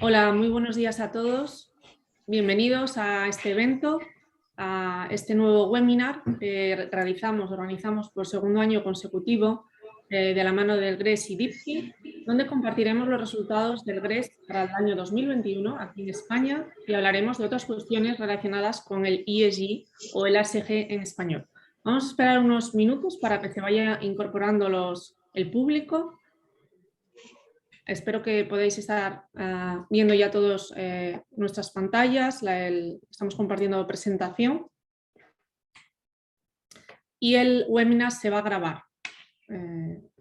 Hola, muy buenos días a todos. Bienvenidos a este evento, a este nuevo webinar que organizamos por segundo año consecutivo de la mano del GRES y DIPKI, donde compartiremos los resultados del GRES para el año 2021 aquí en España y hablaremos de otras cuestiones relacionadas con el ESG o el ESG en español. Vamos a esperar unos minutos para que se vaya incorporando el público. Espero que podáis estar viendo ya todos nuestras pantallas. Estamos compartiendo presentación. Y el webinar se va a grabar.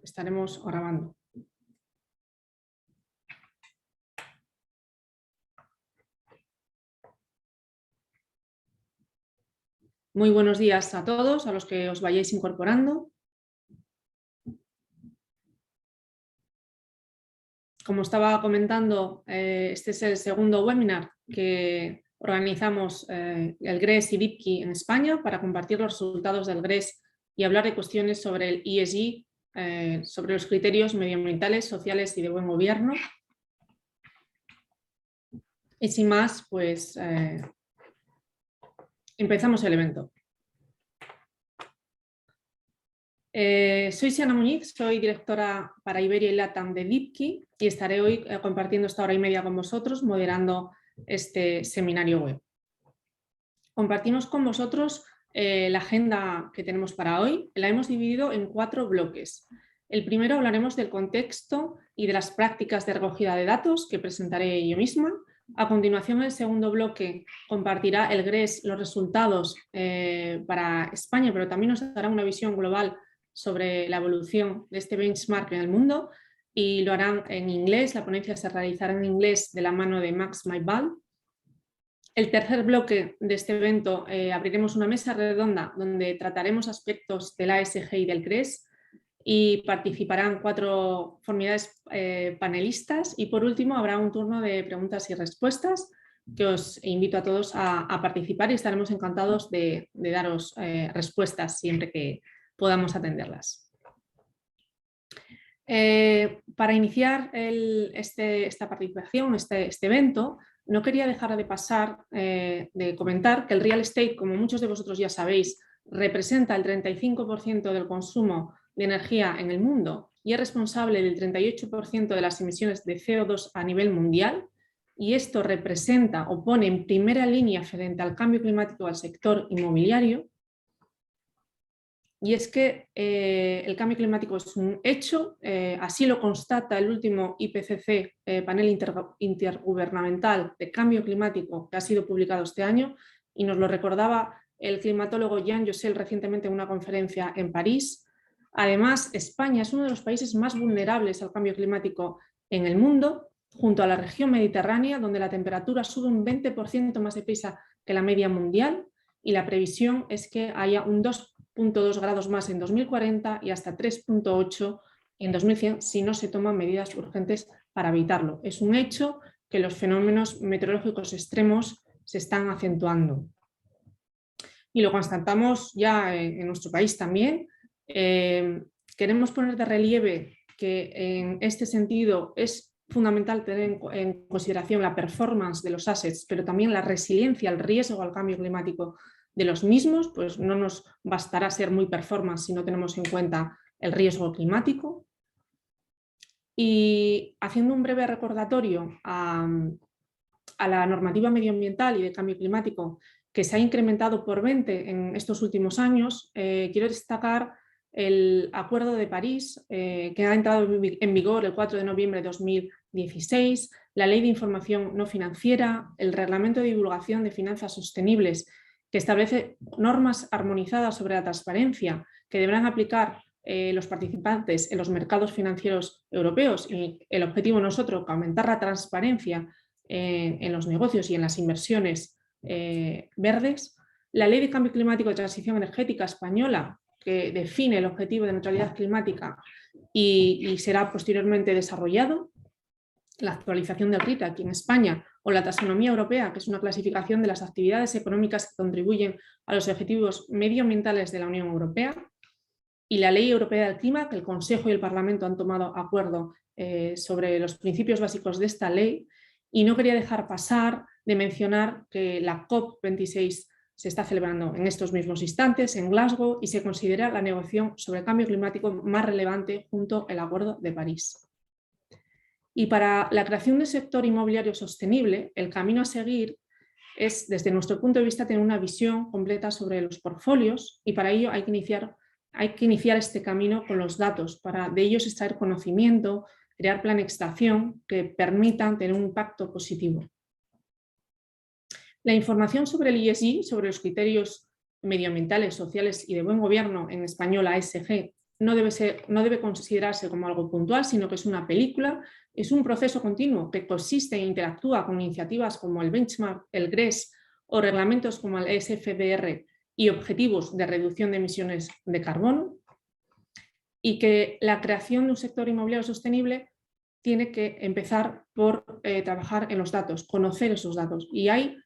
Estaremos grabando. Muy buenos días a todos, a los que os vayáis incorporando. Como estaba comentando, este es el segundo webinar que organizamos el GRES y DIPKI en España para compartir los resultados del GRES y hablar de cuestiones sobre el ESG, sobre los criterios medioambientales, sociales y de buen gobierno. Y sin más, pues empezamos el evento. Soy Siana Muñiz, soy directora para Iberia y LATAM de DIPKI y estaré hoy compartiendo esta hora y media con vosotros, moderando este seminario web. Compartimos con vosotros la agenda que tenemos para hoy. La hemos dividido en 4 bloques. El primero hablaremos del contexto y de las prácticas de recogida de datos que presentaré yo misma. A continuación, el segundo bloque compartirá el GRES los resultados para España, pero también nos dará una visión global sobre la evolución de este benchmark en el mundo y lo harán en inglés. La ponencia se realizará en inglés de la mano de Max Maibal. El tercer bloque de este evento abriremos una mesa redonda donde trataremos aspectos del ESG y del GRES y participarán 4 formidables panelistas y por último habrá un turno de preguntas y respuestas que os invito a todos a participar y estaremos encantados de daros respuestas siempre que podamos atenderlas. Para iniciar esta participación, este evento, no quería dejar de pasar de comentar que el real estate, como muchos de vosotros ya sabéis, representa el 35% del consumo de energía en el mundo y es responsable del 38% de las emisiones de CO2 a nivel mundial, y esto representa o pone en primera línea frente al cambio climático al sector inmobiliario. Y es que el cambio climático es un hecho, así lo constata el último IPCC, panel intergubernamental de cambio climático, que ha sido publicado este año, y nos lo recordaba el climatólogo Jean Jossel recientemente en una conferencia en París. Además, España es uno de los países más vulnerables al cambio climático en el mundo, junto a la región mediterránea, donde la temperatura sube un 20% más deprisa que la media mundial, y la previsión es que haya un 2,2 grados más en 2040 y hasta 3,8 en 2100 si no se toman medidas urgentes para evitarlo. Es un hecho que los fenómenos meteorológicos extremos se están acentuando. Y lo constatamos ya en nuestro país también. Queremos poner de relieve que en este sentido es fundamental tener en consideración la performance de los assets, pero también la resiliencia al riesgo al cambio climático de los mismos, pues no nos bastará ser muy performance si no tenemos en cuenta el riesgo climático. Y haciendo un breve recordatorio a la normativa medioambiental y de cambio climático que se ha incrementado por 20 en estos últimos años, quiero destacar el Acuerdo de París, que ha entrado en vigor el 4 de noviembre de 2016, la Ley de Información No Financiera, el Reglamento de Divulgación de Finanzas Sostenibles, que establece normas armonizadas sobre la transparencia que deberán aplicar los participantes en los mercados financieros europeos, y el objetivo no es otro que aumentar la transparencia en los negocios y en las inversiones verdes. La Ley de Cambio Climático y Transición Energética española, que define el objetivo de neutralidad climática y será posteriormente desarrollado. La actualización del RITA aquí en España, o la taxonomía europea, que es una clasificación de las actividades económicas que contribuyen a los objetivos medioambientales de la Unión Europea. y la Ley Europea del Clima, que el Consejo y el Parlamento han tomado acuerdo sobre los principios básicos de esta ley, y no quería dejar pasar de mencionar que la COP26 se está celebrando en estos mismos instantes en Glasgow y se considera la negociación sobre el cambio climático más relevante junto al Acuerdo de París. Y para la creación del sector inmobiliario sostenible, el camino a seguir es, desde nuestro punto de vista, tener una visión completa sobre los portfolios, y para ello hay que iniciar este camino con los datos, para de ellos extraer conocimiento, crear planes de acción que permitan tener un impacto positivo. La información sobre el ESG, sobre los criterios medioambientales, sociales y de buen gobierno, en español ASG, no debe considerarse como algo puntual, sino que es una película, es un proceso continuo que consiste e interactúa con iniciativas como el Benchmark, el GRESS o reglamentos como el SFDR y objetivos de reducción de emisiones de carbono, y que la creación de un sector inmobiliario sostenible tiene que empezar por trabajar en los datos, conocer esos datos. Y hay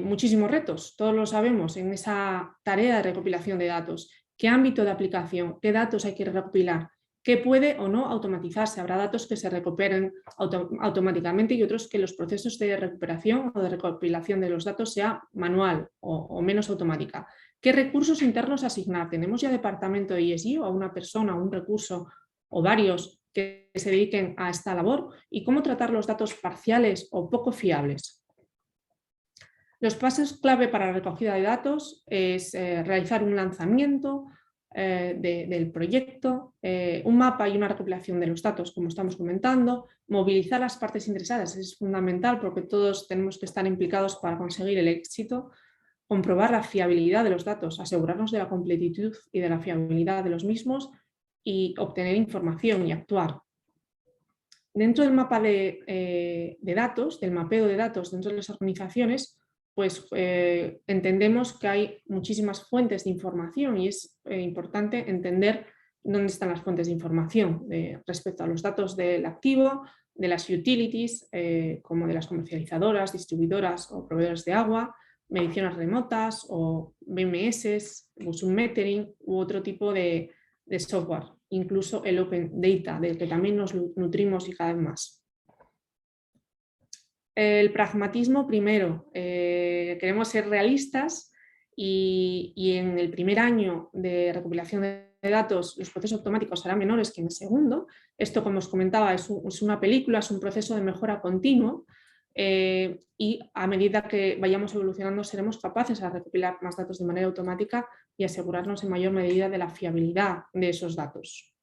muchísimos retos, todos lo sabemos, en esa tarea de recopilación de datos. ¿Qué ámbito de aplicación? ¿Qué datos hay que recopilar? ¿Qué puede o no automatizarse? Habrá datos que se recuperen automáticamente y otros que los procesos de recuperación o de recopilación de los datos sea manual o menos automática. ¿Qué recursos internos asignar? ¿Tenemos ya departamento de ESG o a una persona, un recurso o varios que se dediquen a esta labor? ¿Y cómo tratar los datos parciales o poco fiables? Los pasos clave para la recogida de datos es realizar un lanzamiento del proyecto, un mapa y una recopilación de los datos, como estamos comentando, movilizar a las partes interesadas, es fundamental porque todos tenemos que estar implicados para conseguir el éxito, comprobar la fiabilidad de los datos, asegurarnos de la completitud y de la fiabilidad de los mismos y obtener información y actuar. Dentro del mapa de datos, del mapeo de datos dentro de las organizaciones, pues entendemos que hay muchísimas fuentes de información y es importante entender dónde están las fuentes de información respecto a los datos del activo, de las utilities, como de las comercializadoras, distribuidoras o proveedores de agua, mediciones remotas o BMS, un metering u otro tipo de software, incluso el Open Data, del que también nos nutrimos y cada vez más. El pragmatismo primero, queremos ser realistas y en el primer año de recopilación de datos los procesos automáticos serán menores que en el segundo. Esto, como os comentaba, es una película, es un proceso de mejora continuo y a medida que vayamos evolucionando seremos capaces de recopilar más datos de manera automática y asegurarnos en mayor medida de la fiabilidad de esos datos.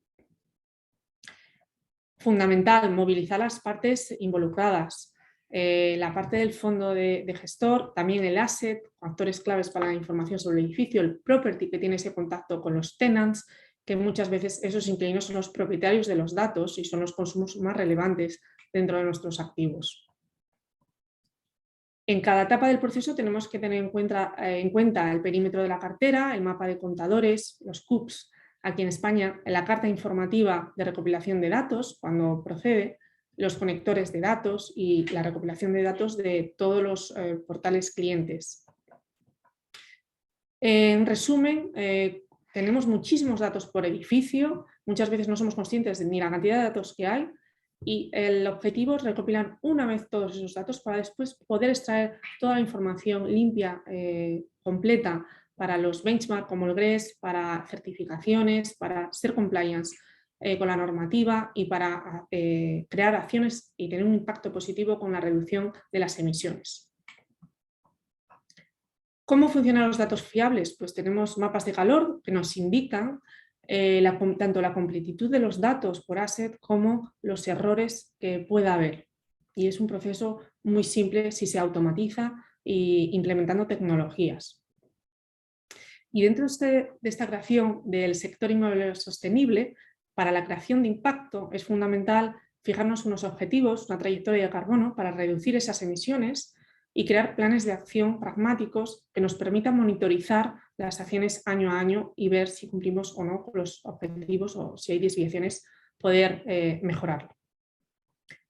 Fundamental, movilizar las partes involucradas. La parte del fondo de gestor, también el asset, factores claves para la información sobre el edificio, el property, que tiene ese contacto con los tenants, que muchas veces esos inquilinos son los propietarios de los datos y son los consumos más relevantes dentro de nuestros activos. En cada etapa del proceso tenemos que tener en cuenta el perímetro de la cartera, el mapa de contadores, los CUPs, aquí en España, la carta informativa de recopilación de datos, cuando procede, los conectores de datos y la recopilación de datos de todos los portales clientes. En resumen, tenemos muchísimos datos por edificio, muchas veces no somos conscientes ni la cantidad de datos que hay y el objetivo es recopilar una vez todos esos datos para después poder extraer toda la información limpia, completa para los benchmarks como el GRESS, para certificaciones, para ser compliance con la normativa y para crear acciones y tener un impacto positivo con la reducción de las emisiones. ¿Cómo funcionan los datos fiables? Pues tenemos mapas de calor que nos indican tanto la completitud de los datos por asset como los errores que pueda haber. Y es un proceso muy simple si se automatiza e implementando tecnologías. Y dentro de esta creación del sector inmobiliario sostenible, para la creación de impacto es fundamental fijarnos unos objetivos, una trayectoria de carbono para reducir esas emisiones y crear planes de acción pragmáticos que nos permitan monitorizar las acciones año a año y ver si cumplimos o no con los objetivos o si hay desviaciones, poder mejorarlo.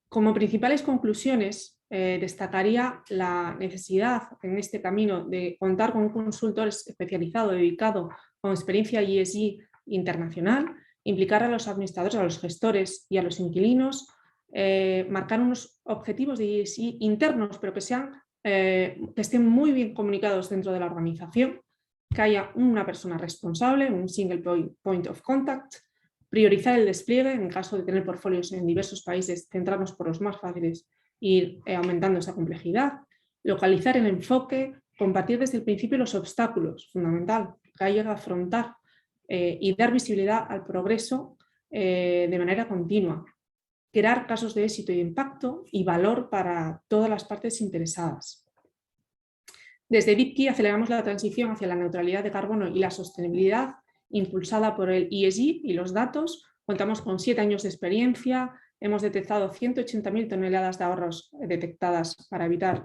Como principales conclusiones, destacaría la necesidad en este camino de contar con un consultor especializado dedicado con experiencia ESG internacional, implicar a los administradores, a los gestores y a los inquilinos, marcar unos objetivos de ESG internos, pero que estén muy bien comunicados dentro de la organización, que haya una persona responsable, un single point of contact, priorizar el despliegue en caso de tener portfolios en diversos países, centrarnos por los más fáciles e ir aumentando esa complejidad, localizar el enfoque, compartir desde el principio los obstáculos, fundamental, que haya que afrontar y dar visibilidad al progreso de manera continua, crear casos de éxito y de impacto y valor para todas las partes interesadas. Desde DeepKey aceleramos la transición hacia la neutralidad de carbono y la sostenibilidad impulsada por el ESG y los datos. Contamos con 7 años de experiencia, hemos detectado 180.000 toneladas de ahorros detectadas para evitar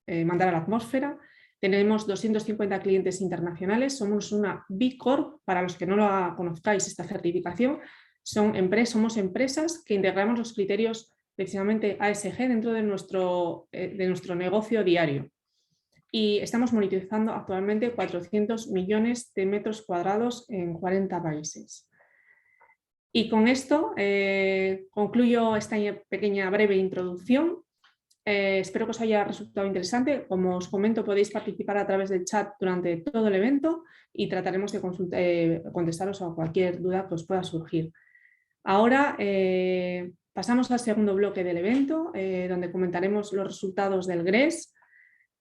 mandar a la atmósfera. Tenemos 250 clientes internacionales, somos una B Corp, para los que no la conozcáis esta certificación, somos empresas que integramos los criterios precisamente ASG dentro de nuestro negocio diario. Y estamos monitorizando actualmente 400 millones de metros cuadrados en 40 países. Y con esto concluyo esta pequeña breve introducción. Espero que os haya resultado interesante. Como os comento, podéis participar a través del chat durante todo el evento y trataremos de contestaros a cualquier duda que os pueda surgir. Ahora pasamos al segundo bloque del evento, donde comentaremos los resultados del GRES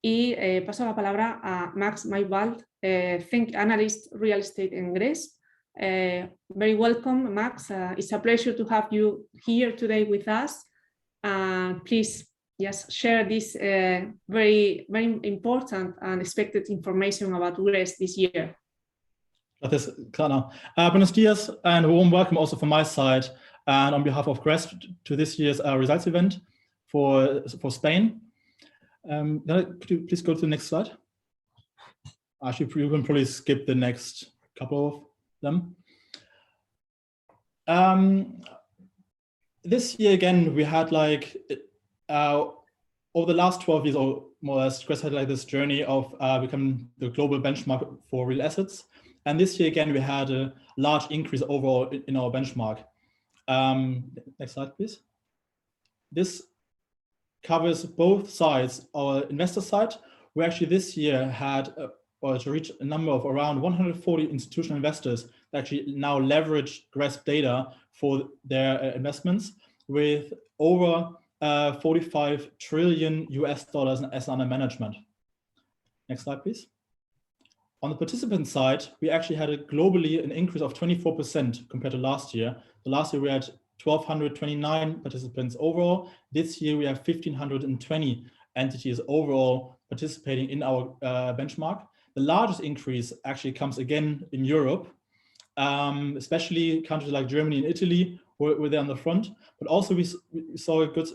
y paso la palabra a Max Maywald, Analyst Real Estate en GRES. Very welcome, Max. It's a pleasure to have you here today with us. Please just share this very important and expected information about GRES this year. Gracias, Clara. Buenos dias and a warm welcome also from my side and on behalf of GRES to this year's results event for Spain. Could you please go to the next slide? Actually, you can probably skip the next couple of them. This year again, we had like over the last 12 years or more or less, GRES had like this journey of becoming the global benchmark for real assets. And this year again, we had a large increase overall in our benchmark. Next slide, please. This covers both sides. Our investor side, we actually this year had to reach a number of around 140 institutional investors that actually now leverage GRESB data for their investments with over 45 trillion US dollars in assets under management. Next slide, please. On the participant side, we actually had globally an increase of 24% compared to last year. The last year we had 1,229 participants overall. This year we have 1,520 entities overall participating in our benchmark. The largest increase actually comes again in Europe, especially countries like Germany and Italy were there on the front. But also we saw a good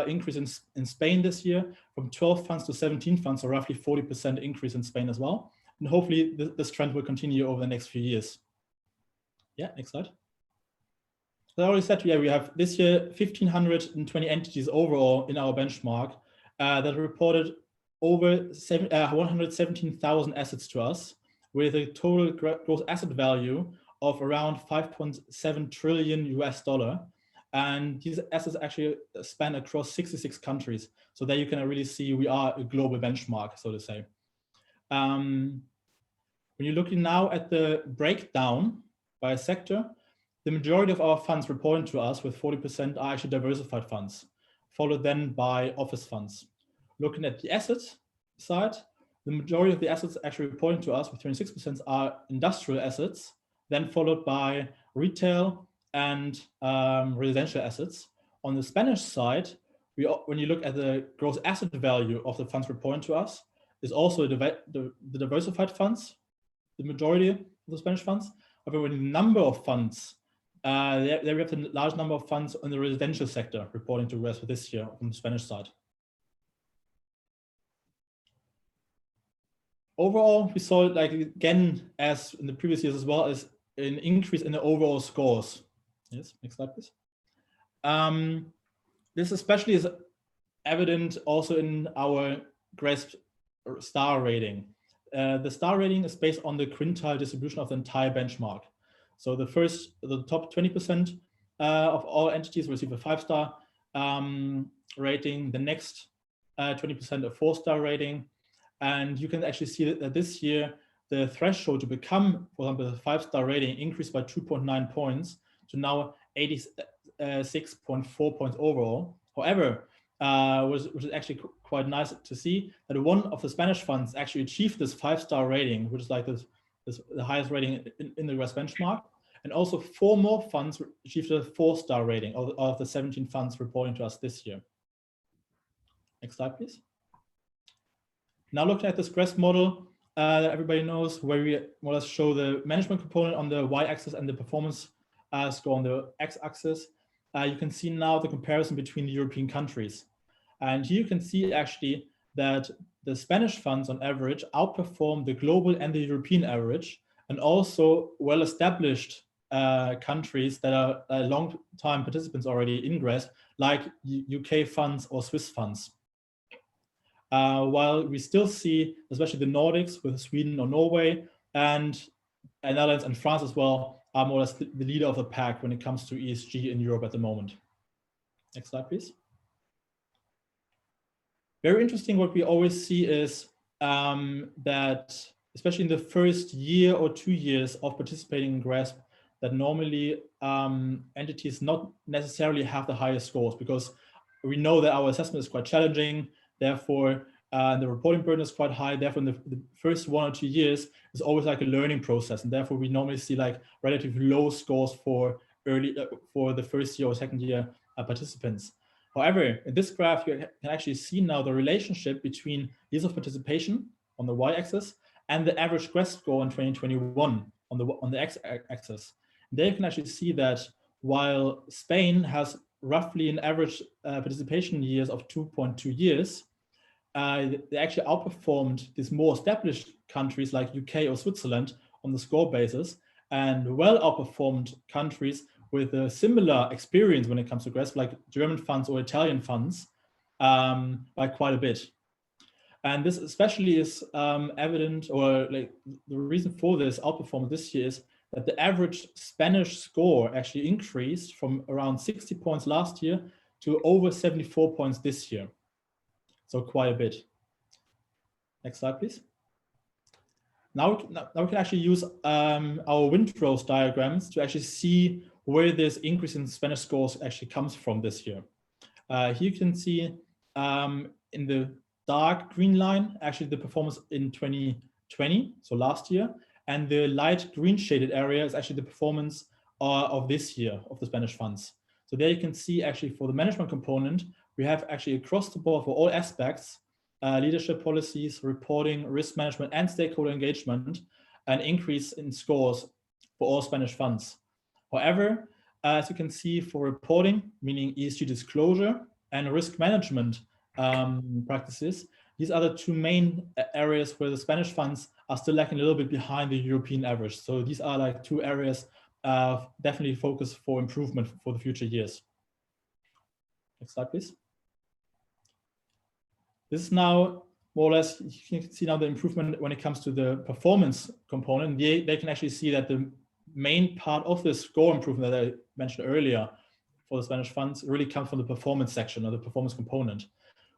increase in Spain this year from 12 funds to 17 funds, so roughly 40% increase in Spain as well. And hopefully this trend will continue over the next few years. Yeah, next slide. So I already said, yeah, we have this year 1,520 entities overall in our benchmark that reported over 117,000 assets to us with a total gross asset value of around 5.7 trillion US dollar. And these assets actually span across 66 countries. So there you can really see we are a global benchmark, so to say. When you're looking now at the breakdown by sector, the majority of our funds reporting to us with 40% are actually diversified funds, followed then by office funds. Looking at the assets side, the majority of the assets actually reporting to us with 26% are industrial assets, then followed by retail and residential assets. On the Spanish side, when you look at the gross asset value of the funds reporting to us, is also the diversified funds, the majority of the Spanish funds. However, the number of funds, there we have a large number of funds in the residential sector reporting to GRES for this year on the Spanish side. Overall, we saw, like again, as in the previous years as well, as an increase in the overall scores. Yes, next slide, please. This especially is evident also in our GRESB star rating. the star rating is based on the quintile distribution of the entire benchmark. So the top 20% of all entities receive a 5-star rating, the next 20% a 4-star rating. And you can actually see that this year, the threshold to become, for example, a 5-star rating increased by 2.9 points to now 86.4 points overall. However, which is actually quite nice to see that one of the Spanish funds actually achieved this 5-star rating, which is like the highest rating in the US benchmark. And also 4 more funds achieved a 4-star rating of the 17 funds reporting to us this year. Next slide, please. Now looking at this GRESB model that everybody knows, where we more or less show the management component on the y-axis and the performance score on the x-axis. You can see now the comparison between the European countries. And here you can see actually that the Spanish funds on average outperform the global and the European average, and also well-established countries that are long-time participants already in GRESB, like UK funds or Swiss funds. While we still see, especially the Nordics with Sweden or Norway, and Netherlands and France as well, are more or less the leader of the pack when it comes to ESG in Europe at the moment. Next slide, please. Very interesting, what we always see is that, especially in the first year or 2 years of participating in GRESB, that normally entities not necessarily have the highest scores, because we know that our assessment is quite challenging. Therefore, the reporting burden is quite high. Therefore, in the first 1 or 2 years, it's always like a learning process. And therefore, we normally see like relatively low scores for the first year or second year participants. However, in this graph, you can actually see now the relationship between years of participation on the y-axis and the average GRESB score in 2021 on the x-axis. There you can actually see that while Spain has roughly an average participation years of 2.2 years, they actually outperformed these more established countries like UK or Switzerland on the score basis, and well outperformed countries with a similar experience when it comes to GRESB, like German funds or Italian funds, by quite a bit. And this especially is evident, or like the reason for this outperformance this year is that the average Spanish score actually increased from around 60 points last year to over 74 points this year. So quite a bit. Next slide, please. Now we can actually use our windrows diagrams to actually see where this increase in Spanish scores actually comes from this year. Here you can see in the dark green line, actually the performance in 2020, so last year, and the light green shaded area is actually the performance of this year of the Spanish funds. So there you can see actually for the management component, we have actually across the board for all aspects, leadership policies, reporting, risk management, and stakeholder engagement, an increase in scores for all Spanish funds. However, as you can see for reporting, meaning ESG disclosure, and risk management practices, these are the 2 main areas where the Spanish funds are still lagging a little bit behind the European average. So these are like 2 areas definitely focus for improvement for the future years. Next slide, please. This is now more or less, you can see now the improvement when it comes to the performance component. They can actually see that the main part of the score improvement that I mentioned earlier for the Spanish funds really comes from the performance section or the performance component,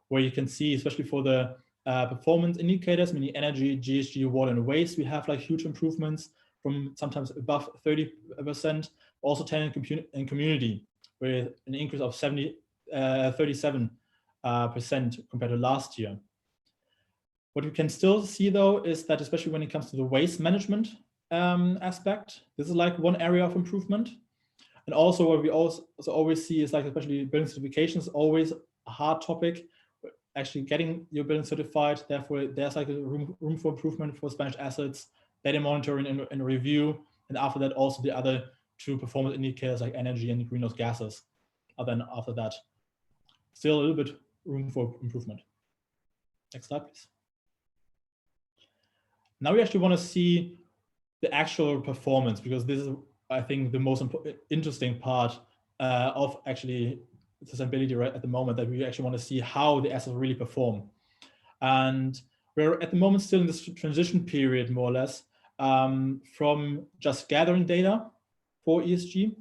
where you can see, especially for the performance indicators, meaning energy, GHG, water, and waste, we have like huge improvements from sometimes above 30%, also tenant and community, with an increase of 37% compared to last year. What we can still see though is that, especially when it comes to the waste management aspect, this is like one area of improvement. And also what we also always see is like, especially building certifications, always a hard topic, actually getting your building certified. Therefore, there's like a room for improvement for Spanish assets, data monitoring and review. And after that, also the other 2 performance indicators like energy and greenhouse gases. And then after that, still a little bit room for improvement. Next slide, please. Now we actually want to see the actual performance, because this is, I think, the most interesting part of actually sustainability right at the moment, that we actually want to see how the assets really perform. And we're at the moment still in this transition period, more or less, from just gathering data for ESG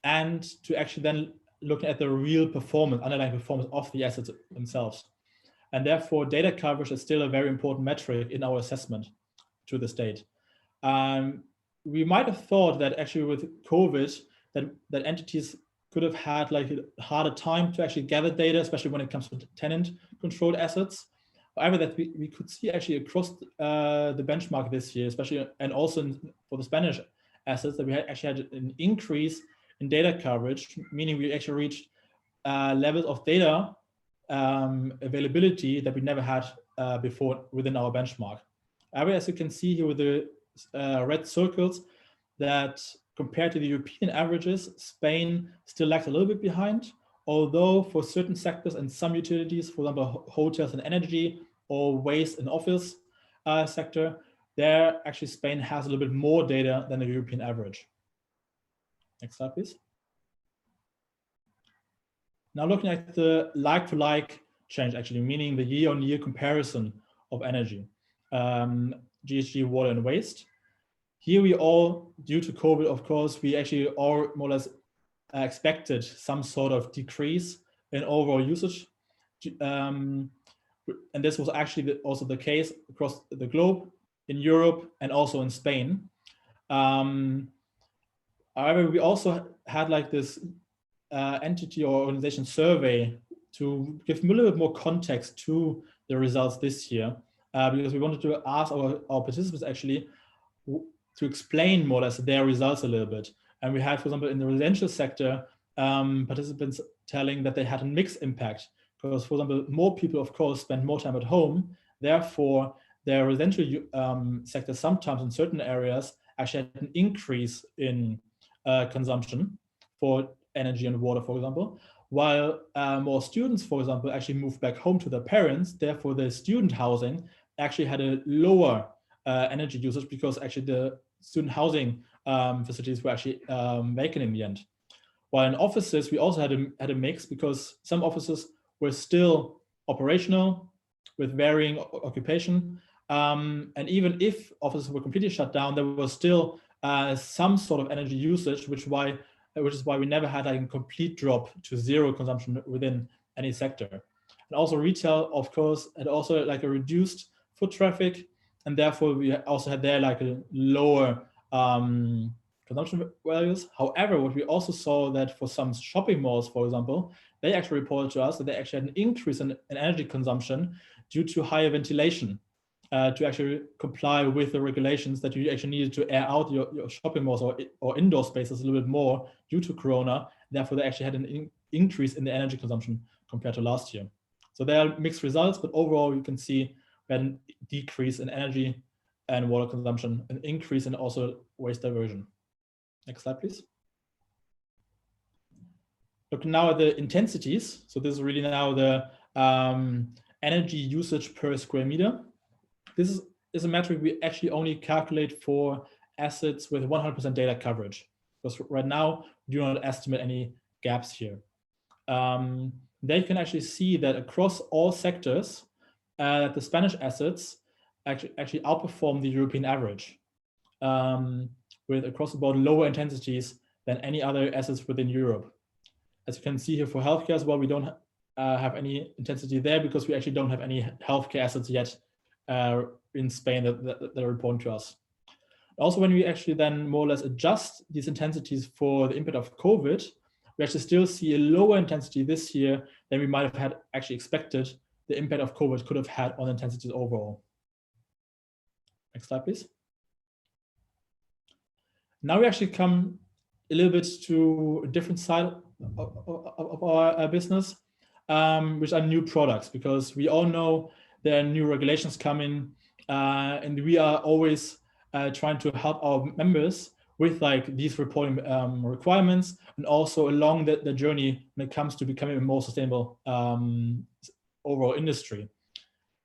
and to actually then looking at the real performance, underlying performance of the assets themselves. And therefore, data coverage is still a very important metric in our assessment to this date. We might have thought that actually with COVID, that entities could have had like a harder time to actually gather data, especially when it comes to tenant-controlled assets. However, that we could see actually across the benchmark this year, especially and also for the Spanish assets, that we actually had an increase in data coverage, meaning we actually reached levels of data availability that we never had before within our benchmark. However, as you can see here with the red circles, that compared to the European averages, Spain still lags a little bit behind, although for certain sectors and some utilities, for example, hotels and energy or waste and office sector, there actually Spain has a little bit more data than the European average. Next slide, please. Now looking at the like-for-like change, actually, meaning the year-on-year comparison of energy, GHG, water, and waste. Here we all, due to COVID, of course, we actually all more or less expected some sort of decrease in overall usage. And this was actually also the case across the globe, in Europe, and also in Spain. However, we also had like this entity or organization survey to give a little bit more context to the results this year, because we wanted to ask our participants actually to explain more or less their results a little bit. And we had, for example, in the residential sector, participants telling that they had a mixed impact because, for example, more people, of course, spend more time at home. Therefore, their residential sector sometimes in certain areas actually had an increase in consumption for energy and water, for example, while more students, for example, actually moved back home to their parents. Therefore, the student housing actually had a lower energy usage because actually the student housing facilities were actually vacant in the end. While in offices, we also had a mix because some offices were still operational with varying occupation. And even if offices were completely shut down, there was still some sort of energy usage, which is why we never had like a complete drop to zero consumption within any sector. And also retail, of course, had also like a reduced foot traffic, and therefore we also had there like a lower consumption values. However, what we also saw that for some shopping malls, for example, they actually reported to us that they actually had an increase in energy consumption due to higher ventilation to actually comply with the regulations that you actually needed to air out your shopping malls or indoor spaces a little bit more due to Corona. Therefore, they actually had an increase in the energy consumption compared to last year. So there are mixed results, but overall you can see we had a decrease in energy and water consumption, an increase in also waste diversion. Next slide, please. Look now at the intensities. So this is really now the energy usage per square meter. This is a metric we actually only calculate for assets with 100% data coverage, because right now we do not estimate any gaps here. There you can actually see that across all sectors, the Spanish assets actually outperform the European average, with across the board lower intensities than any other assets within Europe. As you can see here for healthcare as well, we don't have any intensity there because we actually don't have any healthcare assets yet in Spain that are reporting to us. Also, when we actually then more or less adjust these intensities for the impact of COVID, we actually still see a lower intensity this year than we might have had actually expected the impact of COVID could have had on intensities overall. Next slide, please. Now we actually come a little bit to a different side of our business, which are new products, because we all know there are new regulations coming, and we are always trying to help our members with like these reporting requirements, and also along the journey when it comes to becoming a more sustainable overall industry.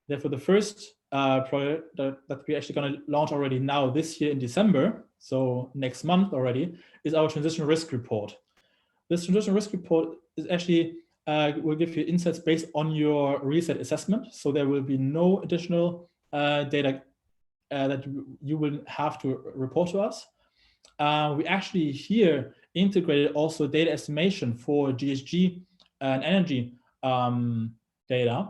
Therefore, the first product that we're actually going to launch already now this year in December, so next month already, is our transition risk report. This transition risk report is actually will give you insights based on your reset assessment. So there will be no additional data that you will have to report to us. We actually here integrated also data estimation for GHG and energy data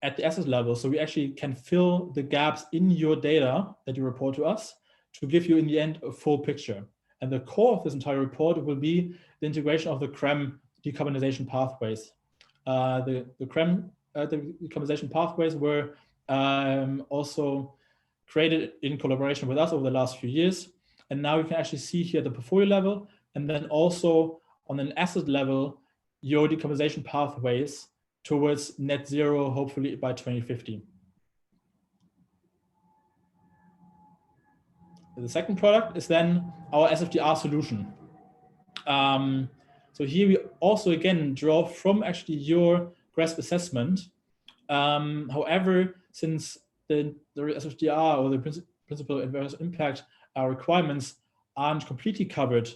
at the asset level. So we actually can fill the gaps in your data that you report to us to give you in the end a full picture. And the core of this entire report will be the integration of the CRREM decarbonization pathways. The CRREM the decarbonization pathways were also created in collaboration with us over the last few years. And now you can actually see here at the portfolio level, and then also on an asset level, your decarbonization pathways towards net zero, hopefully by 2050. The second product is then our SFDR solution. So here we also again draw from actually your GRESB assessment. However, since the SFDR or the principal adverse impact requirements aren't completely covered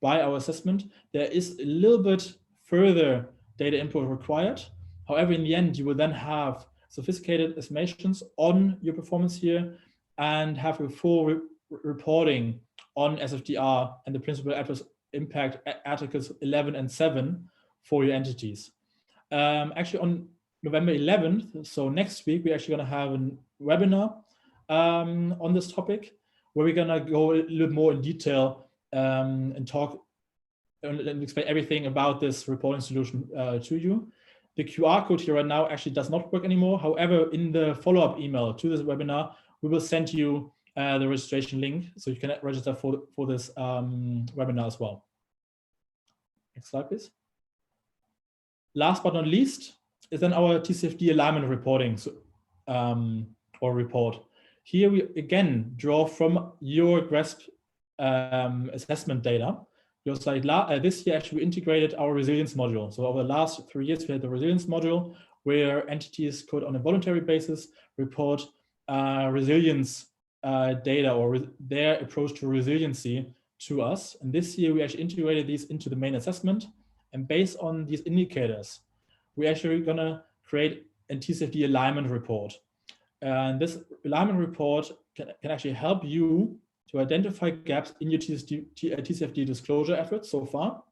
by our assessment, there is a little bit further data input required. However, in the end, you will then have sophisticated estimations on your performance here and have a full reporting on SFDR and the principal adverse impact articles 11 and 7 for your entities. Actually on November 11th, so next week, we're actually going to have a webinar on this topic where we're going to go a little more in detail and talk and explain everything about this reporting solution to you. The QR code here right now actually does not work anymore. However, in the follow-up email to this webinar, we will send you the registration link so you can register for this webinar as well. Next slide, please. Last but not least is then our TCFD alignment reporting or report. Here we again draw from your GRESB assessment data. Just like this year, actually, we integrated our resilience module. So over the last 3 years, we had the resilience module where entities could, on a voluntary basis, report resilience data or their approach to resiliency to us. And this year, we actually integrated these into the main assessment. And based on these indicators, we're actually going to create a TCFD alignment report. And this alignment report can actually help you to identify gaps in your TCFD disclosure efforts so far.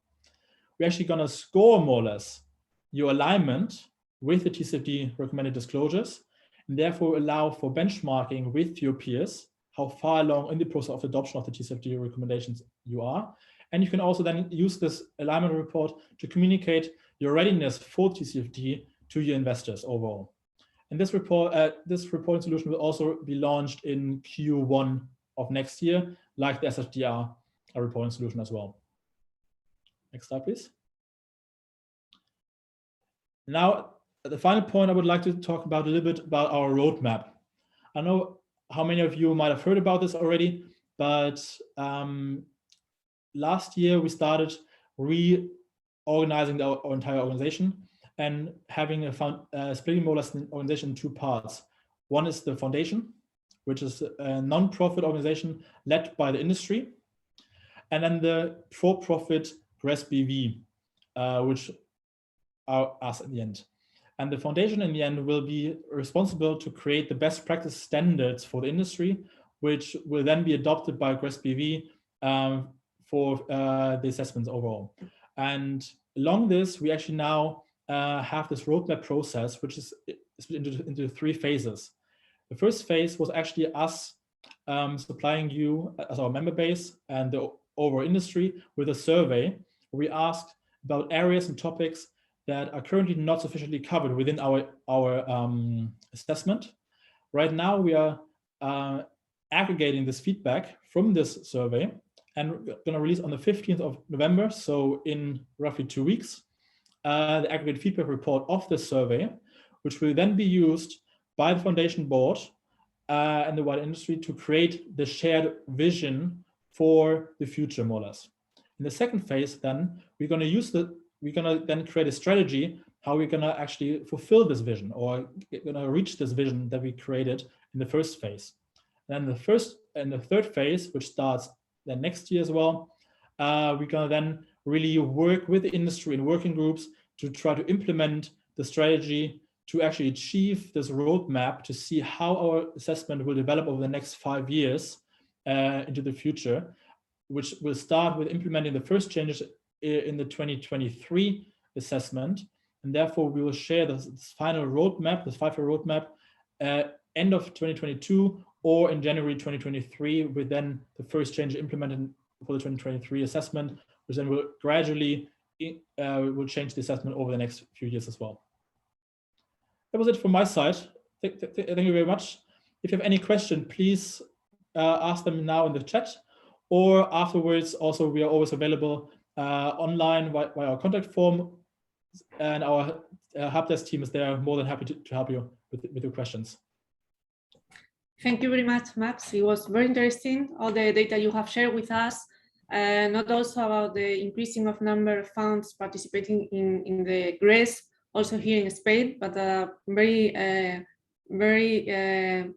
We're actually going to score more or less your alignment with the TCFD recommended disclosures, and therefore allow for benchmarking with your peers, how far along in the process of adoption of the TCFD recommendations you are. And you can also then use this alignment report to communicate your readiness for TCFD to your investors overall. And this reporting solution will also be launched in Q1 of next year, like the SFDR reporting solution as well. Next slide, please. Now, the final point I would like to talk about a little bit about our roadmap. I know how many of you might have heard about this already, but last year we started reorganizing our entire organization and having splitting more or less the organization in two parts. One is the foundation, which is a non-profit organization led by the industry, and then the for-profit GRESB BV, which are us at the end. And the foundation in the end will be responsible to create the best practice standards for the industry, which will then be adopted by GRESB BV for the assessments overall. And along this, we actually now have this roadmap process, which is split into 3 phases. The first phase was actually us supplying you as our member base and the overall industry with a survey where we asked about areas and topics that are currently not sufficiently covered within our assessment. Right now, we are aggregating this feedback from this survey, and we're going to release on the 15th of November, so in roughly 2 weeks, the aggregate feedback report of this survey, which will then be used by the foundation board and the wider industry to create the shared vision for the future, more or less. In the second phase, then we're going to then create a strategy how we're going to actually fulfill this vision or going to reach this vision that we created in the first phase. Then the first and the third phase, which starts then next year as well, we're going to then really work with the industry in working groups to try to implement the strategy to actually achieve this roadmap, to see how our assessment will develop over the next 5 years into the future, which will start with implementing the first changes in the 2023 assessment. And therefore, we will share this final roadmap, this 5-year roadmap, end of 2022 or in January 2023, with then the first change implemented for the 2023 assessment, which then will gradually will change the assessment over the next few years as well. That was it from my side. Thank you very much. If you have any question, please ask them now in the chat, or afterwards. Also, we are always available online via our contact form, and our help desk team is there, more than happy to help you with your questions. Thank you very much, Max. It was very interesting, all the data you have shared with us, not also about the increasing of number of funds participating in the GRESB, also here in Spain, but very,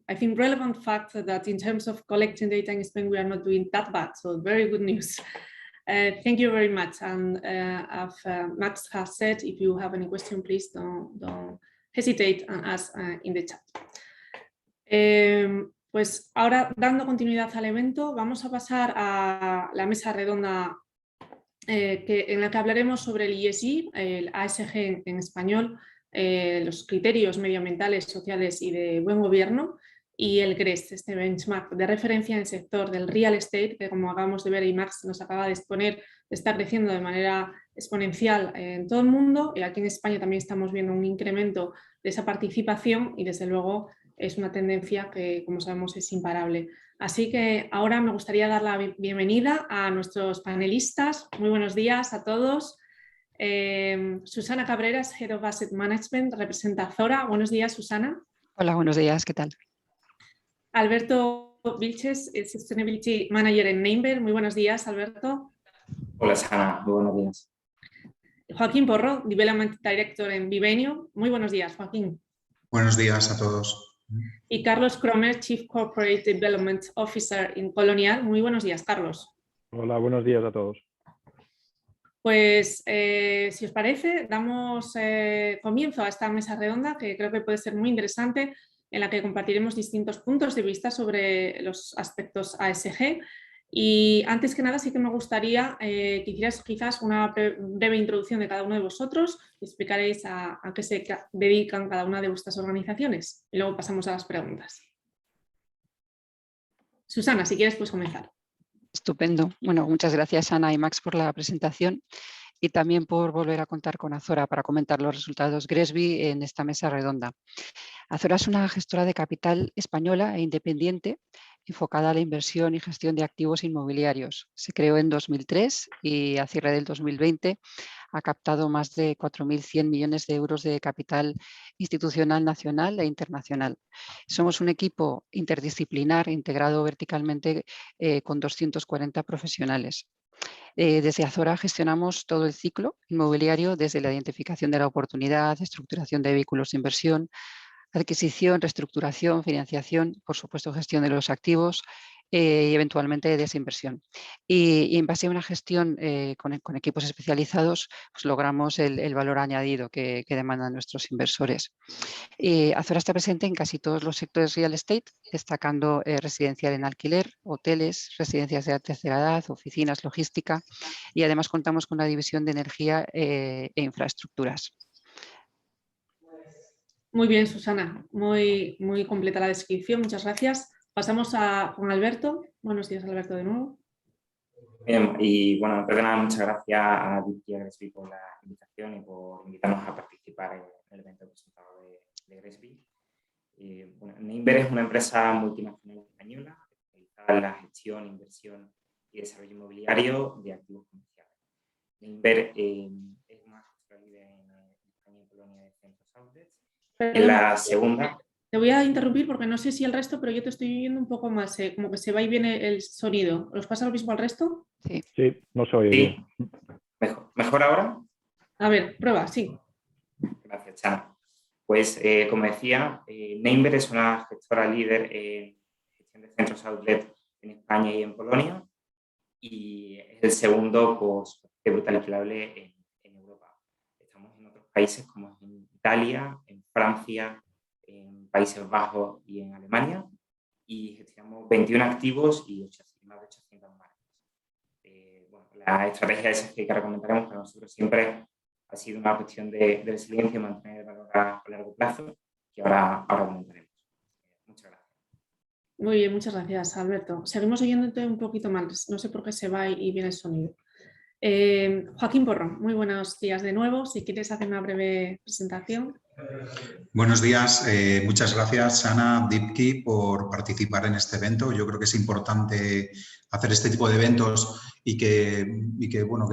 I think, relevant fact that in terms of collecting data in Spain, we are not doing that bad. So very good news. Thank you very much. And as Max has said, if you have any question, please don't hesitate and ask in the chat. Pues ahora, dando continuidad al evento, vamos a pasar a la mesa redonda en la que hablaremos sobre el ESG, el ASG en español, los criterios medioambientales, sociales y de buen gobierno, y el GRESB, este benchmark de referencia en el sector del real estate, que como acabamos de ver y Max nos acaba de exponer, está creciendo de manera exponencial en todo el mundo, y aquí en España también estamos viendo un incremento de esa participación y desde luego es una tendencia que, como sabemos, es imparable. Así que ahora me gustaría dar la bienvenida a nuestros panelistas. Muy buenos días a todos. Susana Cabreras, Head of Asset Management, representa Azora. Buenos días, Susana. Hola, buenos días, ¿qué tal? Alberto Vilches, Sustainability Manager en Naimber. Muy buenos días, Alberto. Hola, Susana. Muy buenos días. Joaquín Porro, Development Director en Vivenio. Muy buenos días, Joaquín. Buenos días a todos. Y Carlos Cromer, Chief Corporate Development Officer en Colonial. Muy buenos días, Carlos. Hola, buenos días a todos. Pues, si os parece, damos comienzo a esta mesa redonda que creo que puede ser muy interesante, en la que compartiremos distintos puntos de vista sobre los aspectos ASG. Y antes que nada sí que me gustaría que hicierais quizás una breve introducción de cada uno de vosotros y explicaréis a qué se dedican cada una de vuestras organizaciones. Y luego pasamos a las preguntas. Susana, si quieres, puedes comenzar. Estupendo. Bueno, muchas gracias, Ana y Max, por la presentación y también por volver a contar con Azora para comentar los resultados GRESB en esta mesa redonda. Azora es una gestora de capital española e independiente enfocada a la inversión y gestión de activos inmobiliarios. Se creó en 2003 y a cierre del 2020 ha captado más de 4.100 millones de euros de capital institucional nacional e internacional. Somos un equipo interdisciplinar integrado verticalmente con 240 profesionales. Desde Azora gestionamos todo el ciclo inmobiliario, desde la identificación de la oportunidad, estructuración de vehículos de inversión, adquisición, reestructuración, financiación, por supuesto gestión de los activos y eventualmente desinversión. Y en base a una gestión con equipos especializados, pues logramos el valor añadido que demandan nuestros inversores. Azora está presente en casi todos los sectores real estate, destacando residencial en alquiler, hoteles, residencias de tercera edad, oficinas, logística, y además contamos con una división de energía e infraestructuras. Muy bien, Susana, muy completa la descripción, muchas gracias. Pasamos con Alberto. Buenos días, Alberto, de nuevo. Bien, y bueno, perdona, muchas gracias a DIP y a GRESB por la invitación y por invitarnos a participar en el evento presentado de GRESB. Bueno, Naimber es una empresa multinacional española especializada en la gestión, inversión y desarrollo inmobiliario de activos comerciales. Naimber es una gestora líder en España y Polonia de centros outlets. En la segunda... Te voy a interrumpir porque no sé si el resto, pero yo te estoy oyendo un poco más, como que se va y viene el sonido. ¿Os pasa lo mismo al resto? Sí, no se oye bien. ¿Mejor ahora? A ver, prueba, sí. Gracias, Chana. Pues, como decía, Naimber es una gestora líder en gestión de centros outlet en España y en Polonia, y es el segundo pues, de brutal alquilable en Europa. Estamos en otros países como en Italia, en Francia, en Países Bajos y en Alemania, y gestionamos 21 activos y más de 800 marcas. Bueno, la estrategia de SG que ahora comentaremos para nosotros siempre ha sido una cuestión de resiliencia y mantener el valor a largo plazo, que ahora comentaremos. Muchas gracias. Muy bien, muchas gracias, Alberto. Seguimos oyéndote un poquito mal, no sé por qué se va y viene el sonido. Joaquín Porro, muy buenos días de nuevo. Si quieres hacer una breve presentación. Buenos días, muchas gracias Ana Dipki por participar en este evento. Yo creo que es importante hacer este tipo de eventos y que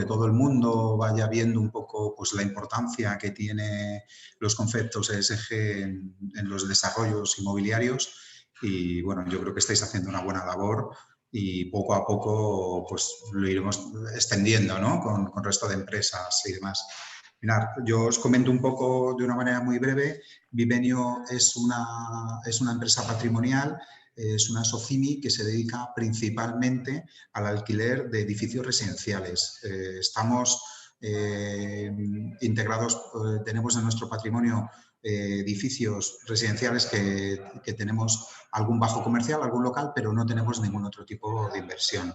todo el mundo vaya viendo un poco pues, la importancia que tiene los conceptos ESG en los desarrollos inmobiliarios. Y bueno, yo creo que estáis haciendo una buena labor y poco a poco pues, lo iremos extendiendo, ¿no? con el resto de empresas y demás. Mirad, yo os comento un poco de una manera muy breve. Vivenio es una empresa patrimonial, es una SOCIMI que se dedica principalmente al alquiler de edificios residenciales. Estamos integrados, tenemos en nuestro patrimonio edificios residenciales que tenemos algún bajo comercial, algún local, pero no tenemos ningún otro tipo de inversión.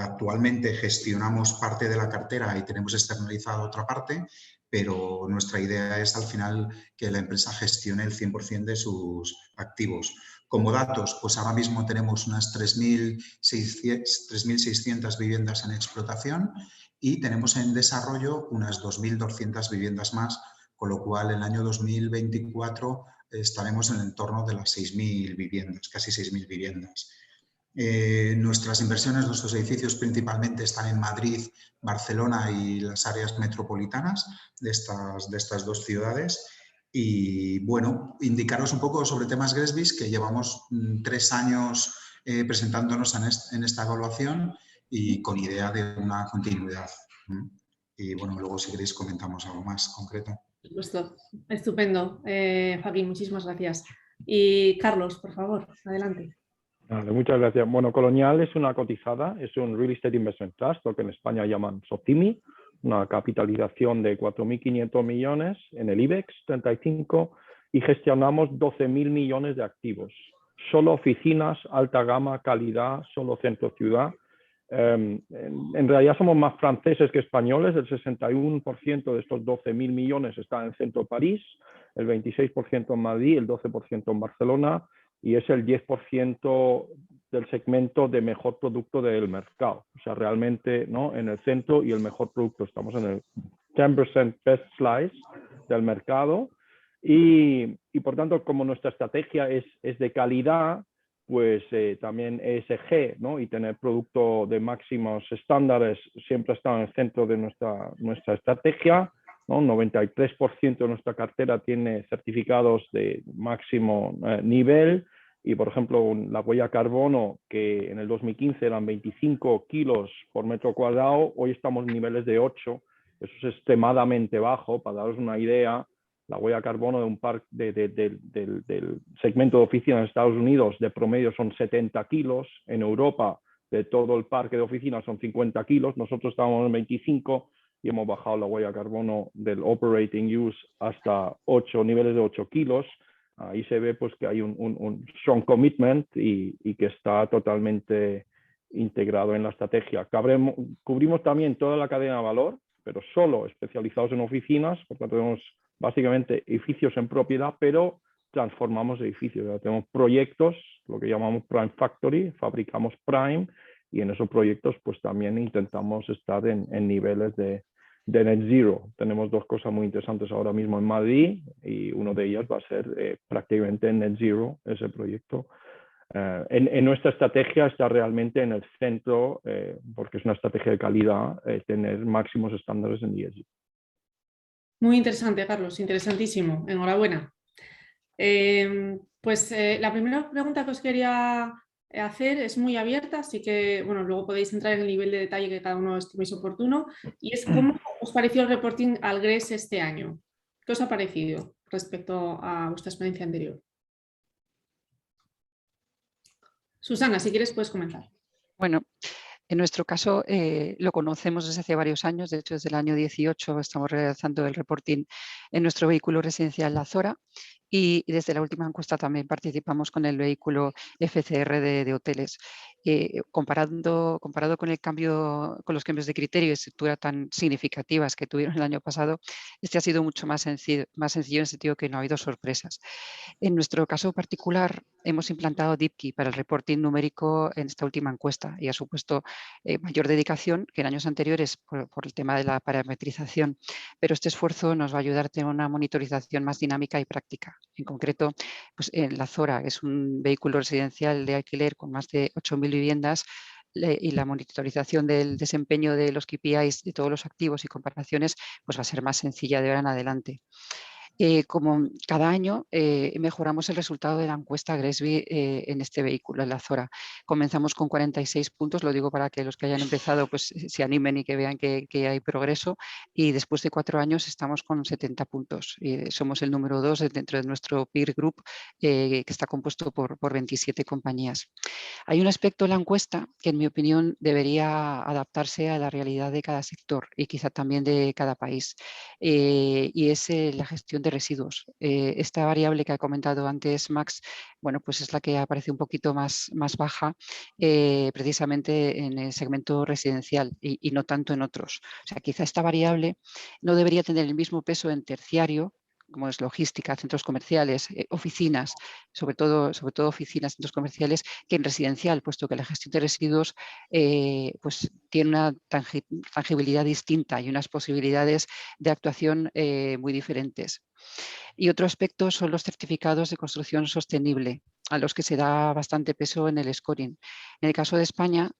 Actualmente gestionamos parte de la cartera y tenemos externalizada otra parte, pero nuestra idea es al final que la empresa gestione el 100% de sus activos. Como datos, pues ahora mismo tenemos unas 3.600 viviendas en explotación y tenemos en desarrollo unas 2.200 viviendas más, con lo cual en el año 2024 estaremos en el entorno de las 6.000 viviendas, casi 6.000 viviendas. Nuestras inversiones, nuestros edificios principalmente están en Madrid, Barcelona y las áreas metropolitanas de estas dos ciudades. Y bueno, indicaros un poco sobre temas GRESB, que llevamos 3 años presentándonos en esta evaluación y con idea de una continuidad. Y bueno, luego si queréis comentamos algo más concreto. Por supuesto, estupendo. Joaquín, muchísimas gracias. Y Carlos, por favor, adelante. Vale, muchas gracias. Bueno, Colonial es una cotizada, es un Real Estate Investment Trust, lo que en España llaman SOCIMI, una capitalización de 4.500 millones en el IBEX 35 y gestionamos 12.000 millones de activos. Solo oficinas, alta gama, calidad, solo centro-ciudad. En realidad somos más franceses que españoles, el 61% de estos 12.000 millones está en el centro de París, el 26% en Madrid, el 12% en Barcelona, y es el 10% del segmento de mejor producto del mercado. O sea, realmente, ¿no?, en el centro y el mejor producto. Estamos en el 10% best slice del mercado y por tanto, como nuestra estrategia es de calidad, pues también ESG, ¿no?, y tener producto de máximos estándares siempre ha estado en el centro de nuestra estrategia, ¿no? 93% de nuestra cartera tiene certificados de máximo nivel y, por ejemplo, la huella carbono, que en el 2015 eran 25 kilos por metro cuadrado, hoy estamos en niveles de 8. Eso es extremadamente bajo. Para daros una idea, la huella carbono de un parque del segmento de oficinas en Estados Unidos de promedio son 70 kilos. En Europa, de todo el parque de oficinas son 50 kilos. Nosotros estábamos en 25 y hemos bajado la huella carbono del operating use hasta niveles de 8 kilos. Ahí se ve pues que hay un strong commitment y que está totalmente integrado en la estrategia. Cubrimos también toda la cadena de valor, pero solo especializados en oficinas, porque tenemos básicamente edificios en propiedad, pero transformamos edificios. Ya tenemos proyectos, lo que llamamos Prime Factory, fabricamos Prime, y en esos proyectos pues también intentamos estar en niveles de Net Zero. Tenemos 2 cosas muy interesantes ahora mismo en Madrid y uno de ellas va a ser prácticamente Net Zero, ese proyecto. En nuestra estrategia está realmente en el centro, porque es una estrategia de calidad, tener máximos estándares en ESG. Muy interesante, Carlos, interesantísimo. Enhorabuena. La primera pregunta que os quería hacer es muy abierta, así que bueno, luego podéis entrar en el nivel de detalle que cada uno estiméis oportuno, y es ¿cómo os pareció el reporting al GRES este año? ¿Qué os ha parecido respecto a vuestra experiencia anterior? Susana, si quieres puedes comenzar. Bueno, En nuestro caso, lo conocemos desde hace varios años, de hecho desde el año 18 estamos realizando el reporting en nuestro vehículo residencial La Zora y desde la última encuesta también participamos con el vehículo FCR de hoteles. Comparado con el cambio, con los cambios de criterio y estructura tan significativas que tuvieron el año pasado, este ha sido mucho más sencillo en el sentido que no ha habido sorpresas. En nuestro caso particular, hemos implantado DeepKey para el reporting numérico en esta última encuesta y ha supuesto mayor dedicación que en años anteriores por el tema de la parametrización, pero este esfuerzo nos va a ayudar a tener una monitorización más dinámica y práctica. En concreto, pues, La Zora es un vehículo residencial de alquiler con más de 8.000 viviendas y la monitorización del desempeño de los KPIs de todos los activos y comparaciones pues va a ser más sencilla de ahora en adelante. Como cada año mejoramos el resultado de la encuesta GRESB en este vehículo, en La Zora. Comenzamos con 46 puntos, lo digo para que los que hayan empezado pues, se animen y que vean que hay progreso, y después de 4 años estamos con 70 puntos. Somos el número 2 dentro de nuestro peer group que está compuesto por 27 compañías. Hay un aspecto en la encuesta que, en mi opinión, debería adaptarse a la realidad de cada sector y quizá también de cada país, y es la gestión de residuos. Esta variable que ha comentado antes Max, bueno, pues es la que aparece un poquito más baja precisamente en el segmento residencial y no tanto en otros. O sea, quizá esta variable no debería tener el mismo peso en terciario, como es logística, centros comerciales, oficinas, sobre todo oficinas, centros comerciales, que en residencial, puesto que la gestión de residuos pues tiene una tangibilidad distinta y unas posibilidades de actuación muy diferentes. Y otro aspecto son los certificados de construcción sostenible, a los que se da bastante peso en el scoring. En el caso de España,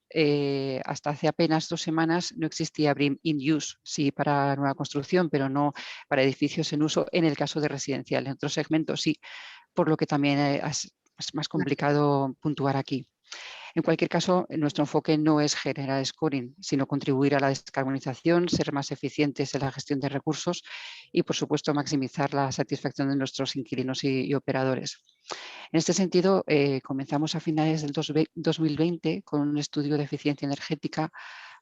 hasta hace apenas 2 semanas no existía BREEAM in use, sí para nueva construcción, pero no para edificios en uso en el caso de residencial. En otros segmentos sí, por lo que también es más complicado puntuar aquí. En cualquier caso, nuestro enfoque no es generar scoring, sino contribuir a la descarbonización, ser más eficientes en la gestión de recursos y, por supuesto, maximizar la satisfacción de nuestros inquilinos y operadores. En este sentido, comenzamos a finales del 2020 con un estudio de eficiencia energética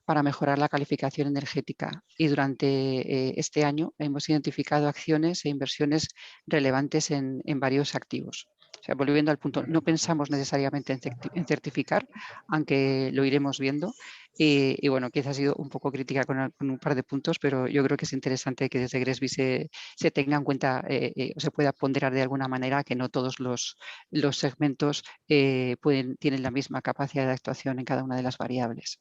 para mejorar la calificación energética, y durante este año hemos identificado acciones e inversiones relevantes en varios activos. O sea, volviendo al punto, no pensamos necesariamente en certificar, aunque lo iremos viendo. Y bueno, quizás ha sido un poco crítica con un par de puntos, pero yo creo que es interesante que desde GRESB se tenga en cuenta o se pueda ponderar de alguna manera que no todos los segmentos tienen la misma capacidad de actuación en cada una de las variables.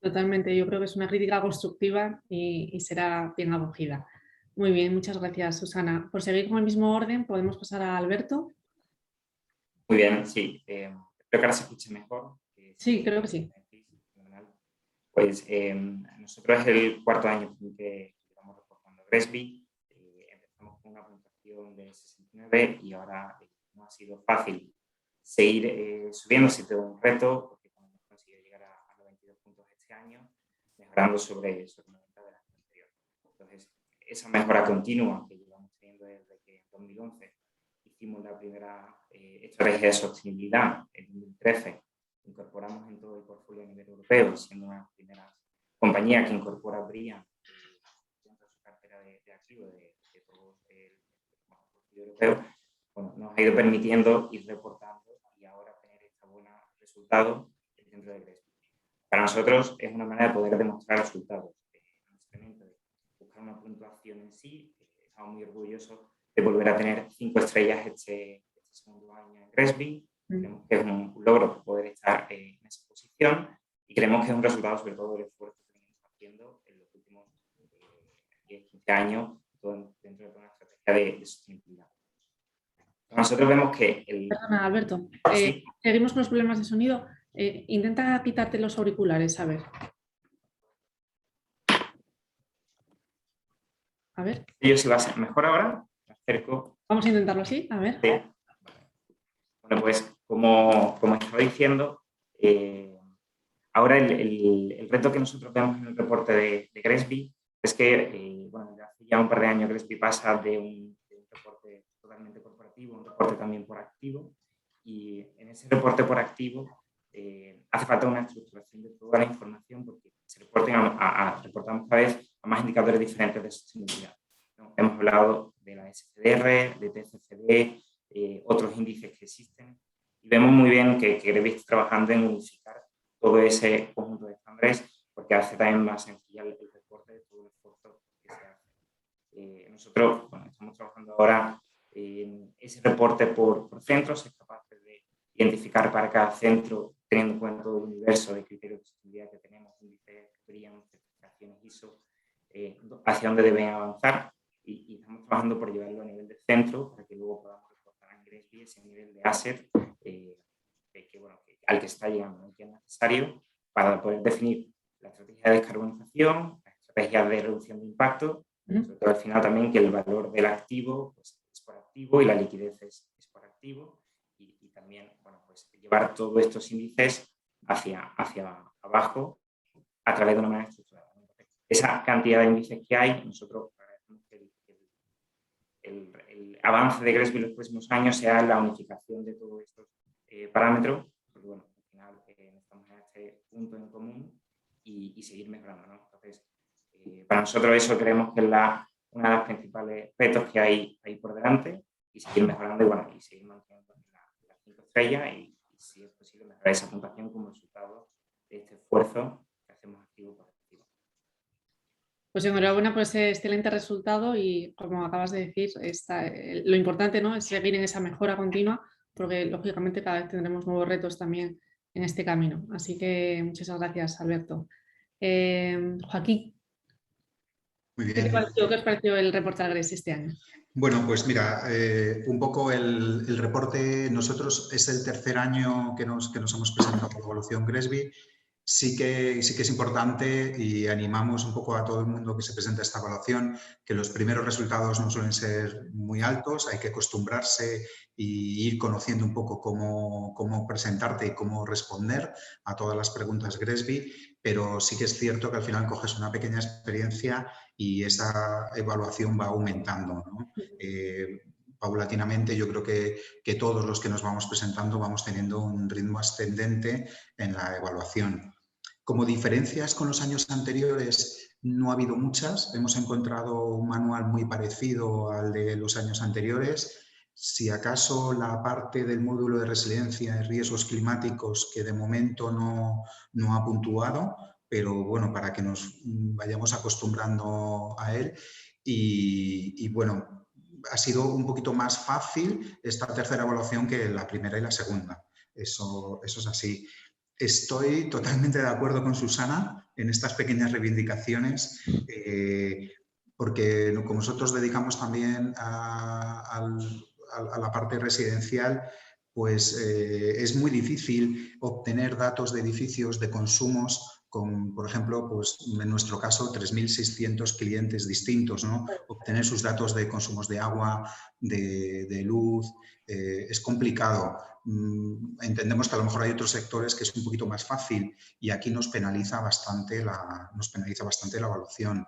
Totalmente, yo creo que es una crítica constructiva y será bien acogida. Muy bien, muchas gracias, Susana. Por seguir con el mismo orden, podemos pasar a Alberto. Muy bien, sí. Creo que ahora se escuche mejor. Sí, creo que sí. Pues nosotros es el 4.º año que estamos reportando GRESB. Empezamos con una puntuación de 69 y ahora no ha sido fácil seguir subiendo, ha sido un reto, porque hemos conseguido llegar a 92 puntos este año, mejorando sobre 90 del año anterior. Entonces, esa mejora continua que llevamos teniendo desde que en 2011 hicimos la primera estrategia de sostenibilidad, en 2013 incorporamos en todo el portfolio a nivel europeo, siendo una de las primeras compañías que incorpora BREEAM dentro de su cartera de activos de todo el portfolio europeo. Bueno, nos ha ido permitiendo ir reportando y ahora tener estos buenos resultados dentro de GRESB. Para nosotros es una manera de poder demostrar resultados. De buscar una puntuación en sí, estamos muy orgullosos de volver a tener 5 estrellas este segundo año en GRESB. Creemos que es un logro poder estar en esa posición y creemos que es un resultado sobre todo del esfuerzo que venimos haciendo en los últimos 10-15 años dentro de una estrategia de sostenibilidad. Nosotros vemos que Perdona, Alberto. ¿Sí? Seguimos con los problemas de sonido. Intenta quitarte los auriculares, a ver. A ver. Yo sí va a ser mejor ahora. Me acerco. Vamos a intentarlo así, a ver. Sí. Bueno, pues como estaba diciendo, ahora el reto que nosotros vemos en el reporte de GRESB es que, bueno, hace ya un par de años GRESB pasa de un reporte totalmente corporativo a un reporte también por activo, y en ese reporte por activo hace falta una estructuración de toda la información porque se reportamos cada vez a más indicadores diferentes de sostenibilidad, ¿no? Hemos hablado de la SFDR, de TCFD, otros índices que existen, y vemos muy bien que GRESB está trabajando en unificar todo ese conjunto de estándares porque hace también más sencillo el reporte de todo el esfuerzo que se hace. Nosotros estamos trabajando ahora en ese reporte por centros, es capaz de identificar para cada centro, teniendo en cuenta todo el universo de criterios de sostenibilidad que tenemos, índices, BREEAM, certificaciones ISO, hacia dónde deben avanzar, y estamos trabajando por llevarlo a nivel de centro para que luego podamos reportar en GRESB ese nivel de asset al que está llegando, ¿no? Que es necesario para poder definir la estrategia de descarbonización, la estrategia de reducción de impacto, sobre todo al final también que el valor del activo pues, es por activo y la liquidez es por activo, y también pues, llevar todos estos índices hacia abajo a través de una manera estructurada. Esa cantidad de índices que hay, nosotros agradecemos que el avance de GRESB en los próximos años sea la unificación de todos estos parámetros, porque al final estamos en este punto en común y seguir mejorando, ¿no? Entonces, para nosotros eso creemos que es uno de los principales retos que hay por delante, y seguir mejorando y seguir manteniendo las 5 estrellas y si es posible mejorar esa puntuación como resultado de este esfuerzo que hacemos activo por activo. Pues enhorabuena por ese excelente resultado y, como acabas de decir, lo importante, ¿no?, es seguir en esa mejora continua, porque lógicamente cada vez tendremos nuevos retos también en este camino. Así que muchas gracias, Alberto. Joaquín, Muy bien. ¿qué os pareció el reporte al GRESB este año? Bueno, pues mira, un poco el reporte, nosotros es el tercer año que nos hemos presentado la evaluación GRESB. Sí que es importante y animamos un poco a todo el mundo que se presenta a esta evaluación que los primeros resultados no suelen ser muy altos, hay que acostumbrarse y ir conociendo un poco cómo presentarte y cómo responder a todas las preguntas GRESB, pero sí que es cierto que al final coges una pequeña experiencia y esa evaluación va aumentando, ¿no? Paulatinamente yo creo que todos los que nos vamos presentando vamos teniendo un ritmo ascendente en la evaluación. Como diferencias con los años anteriores no ha habido muchas, hemos encontrado un manual muy parecido al de los años anteriores. Si acaso la parte del módulo de resiliencia y riesgos climáticos que de momento no ha puntuado, pero bueno, para que nos vayamos acostumbrando a él. Y bueno, ha sido un poquito más fácil esta tercera evaluación que la primera y la segunda. Eso es así. Estoy totalmente de acuerdo con Susana en estas pequeñas reivindicaciones, porque como nosotros dedicamos también a la parte residencial, pues es muy difícil obtener datos de edificios de consumos con, por ejemplo, pues en nuestro caso, 3.600 clientes distintos, ¿no? Obtener sus datos de consumos de agua, de luz, es complicado. Entendemos que a lo mejor hay otros sectores que es un poquito más fácil y aquí nos penaliza bastante la evaluación.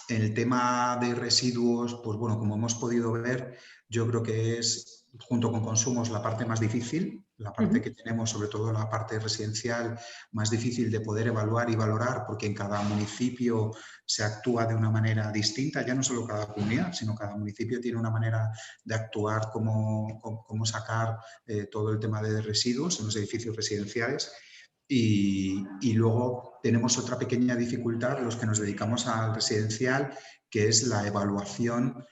En el tema de residuos, pues bueno, como hemos podido ver, yo creo que es, junto con consumos, la parte más difícil, la parte que tenemos, sobre todo la parte residencial, más difícil de poder evaluar y valorar, porque en cada municipio se actúa de una manera distinta, ya no solo cada comunidad, sino cada municipio tiene una manera de actuar, cómo sacar todo el tema de residuos en los edificios residenciales. Y luego tenemos otra pequeña dificultad, los que nos dedicamos al residencial, que es la evaluación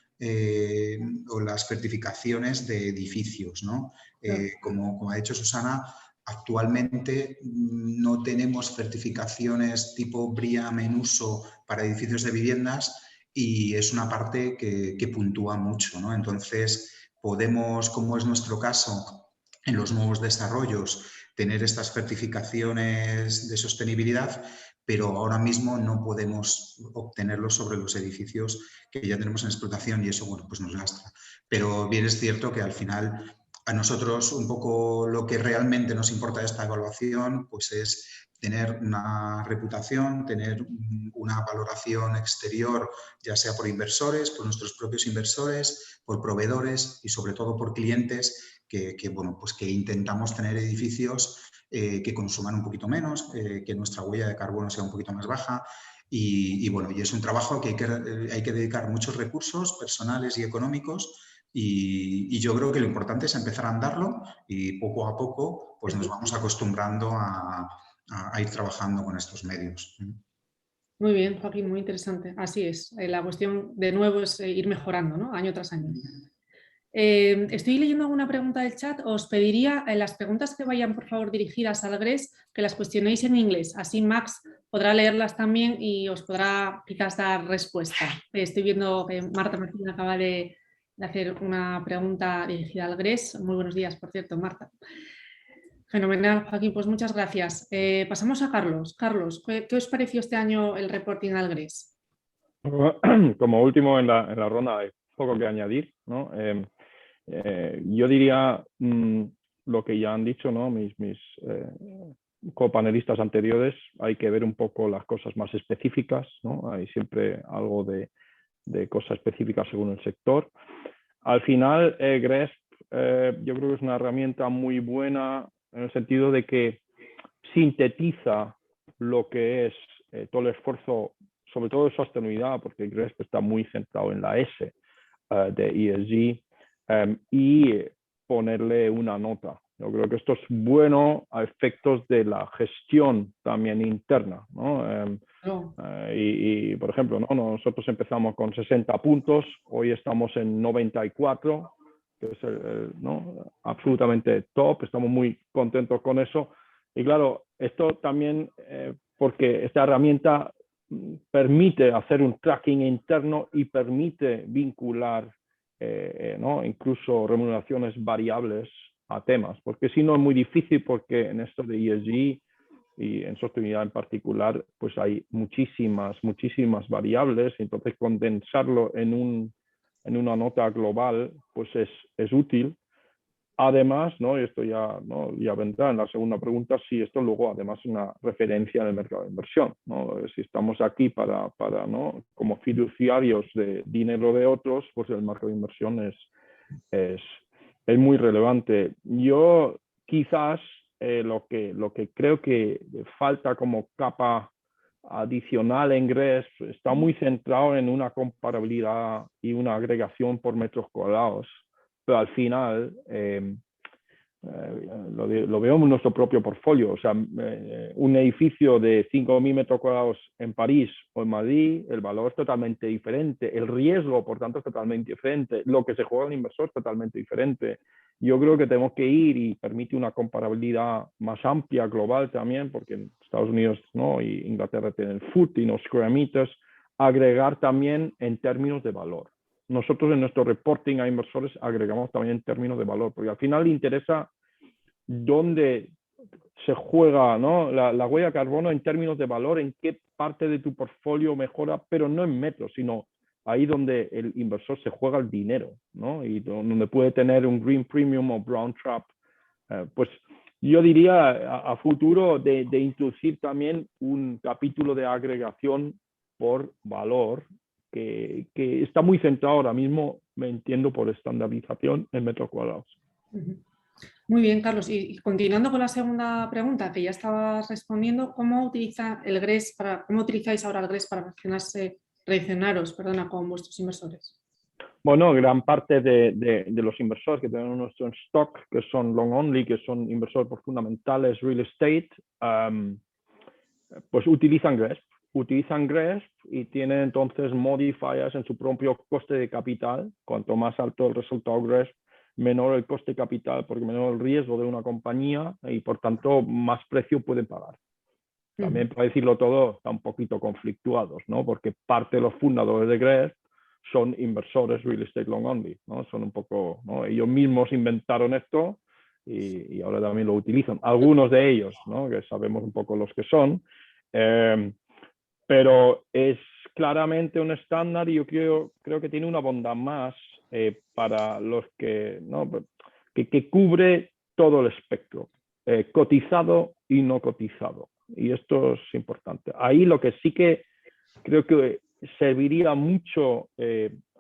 o las certificaciones de edificios, ¿no? Como ha dicho Susana, actualmente no tenemos certificaciones tipo BREEAM en uso para edificios de viviendas y es una parte que puntúa mucho, ¿no? Entonces, podemos, como es nuestro caso, en los nuevos desarrollos, tener estas certificaciones de sostenibilidad, pero ahora mismo no podemos obtenerlo sobre los edificios que ya tenemos en explotación y eso, bueno, pues nos lastra. Pero bien es cierto que al final a nosotros un poco lo que realmente nos importa de esta evaluación pues es tener una reputación, tener una valoración exterior, ya sea por inversores, por nuestros propios inversores, por proveedores y sobre todo por clientes que intentamos tener edificios que consuman un poquito menos, que nuestra huella de carbono sea un poquito más baja. Y bueno, y es un trabajo que hay que dedicar muchos recursos personales y económicos. Y yo creo que lo importante es empezar a andarlo y poco a poco pues nos vamos acostumbrando a ir trabajando con estos medios. Muy bien, Joaquín, muy interesante. Así es. La cuestión, de nuevo, es ir mejorando, ¿no? Año tras año. Estoy leyendo alguna pregunta del chat. Os pediría las preguntas que vayan, por favor, dirigidas al GRES, que las cuestionéis en inglés. Así Max podrá leerlas también y os podrá quizás dar respuesta. Estoy viendo que Marta Martín acaba de hacer una pregunta dirigida al GRES. Muy buenos días, por cierto, Marta. Fenomenal, Joaquín, pues muchas gracias. Pasamos a Carlos. Carlos, ¿qué os pareció este año el reporting al GRES? Como último en la ronda hay poco que añadir, ¿no? Yo diría lo que ya han dicho, ¿no? mis copanelistas anteriores. Hay que ver un poco las cosas más específicas, ¿no? Hay siempre algo de cosas específicas según el sector. Al final, GRESB yo creo que es una herramienta muy buena en el sentido de que sintetiza lo que es todo el esfuerzo, sobre todo de sostenibilidad, porque GRESB está muy centrado en la S de ESG, y ponerle una nota. Yo creo que esto es bueno a efectos de la gestión también interna, ¿no? Y por ejemplo, ¿no? Nosotros empezamos con 60 puntos, hoy estamos en 94, que es ¿no? absolutamente top, estamos muy contentos con eso. Y claro, esto también porque esta herramienta permite hacer un tracking interno y permite vincular ¿no? incluso remuneraciones variables a temas, porque si no es muy difícil, porque en esto de ESG y en sostenibilidad en particular, pues hay muchísimas variables, entonces condensarlo en una nota global pues es útil. Además, ¿no? Y esto ya, ¿no? ya vendrá en la segunda pregunta, si esto luego además es una referencia en el mercado de inversión, ¿no? Si estamos aquí para ¿no? como fiduciarios de dinero de otros, pues el mercado de inversión es muy relevante. Yo quizás lo que creo que falta como capa adicional en GRESB está muy centrado en una comparabilidad y una agregación por metros cuadrados, pero al final lo veo en nuestro propio portfolio. O sea, un edificio de 5.000 metros cuadrados en París o en Madrid, el valor es totalmente diferente, el riesgo, por tanto, es totalmente diferente, lo que se juega el inversor es totalmente diferente. Yo creo que tenemos que ir y permite una comparabilidad más amplia, global también, porque en Estados Unidos, ¿no? y Inglaterra tienen foot y no square meters, agregar también en términos de valor. Nosotros en nuestro reporting a inversores agregamos también en términos de valor, porque al final le interesa dónde se juega, ¿no? la huella de carbono en términos de valor, en qué parte de tu portfolio mejora, pero no en metros, sino ahí donde el inversor se juega el dinero, ¿no? Y donde puede tener un green premium o brown trap. Pues yo diría a futuro de introducir también un capítulo de agregación por valor que está muy centrado ahora mismo, me entiendo, por estandarización en metros cuadrados. Muy bien, Carlos. Y continuando con la segunda pregunta que ya estabas respondiendo, ¿cómo utiliza el GRES cómo utilizáis ahora el GRES para relacionaros con vuestros inversores? Bueno, gran parte de los inversores que tenemos nuestro stock, que son long only, que son inversores por fundamentales, real estate, pues utilizan GRESB y tienen entonces modifiers en su propio coste de capital. Cuanto más alto el resultado GRESB, menor el coste de capital, porque menor el riesgo de una compañía y por tanto más precio pueden pagar. También, para decirlo todo, están un poquito conflictuados, ¿no? Porque parte de los fundadores de GRESB son inversores real estate long only, ¿no? Son un poco, ¿no? Ellos mismos inventaron esto y ahora también lo utilizan. Algunos de ellos, ¿no? Que sabemos un poco los que son, pero es claramente un estándar y yo creo que tiene una bondad más para los que, ¿no? que cubre todo el espectro, cotizado y no cotizado. Y esto es importante. Ahí lo que sí que creo que serviría mucho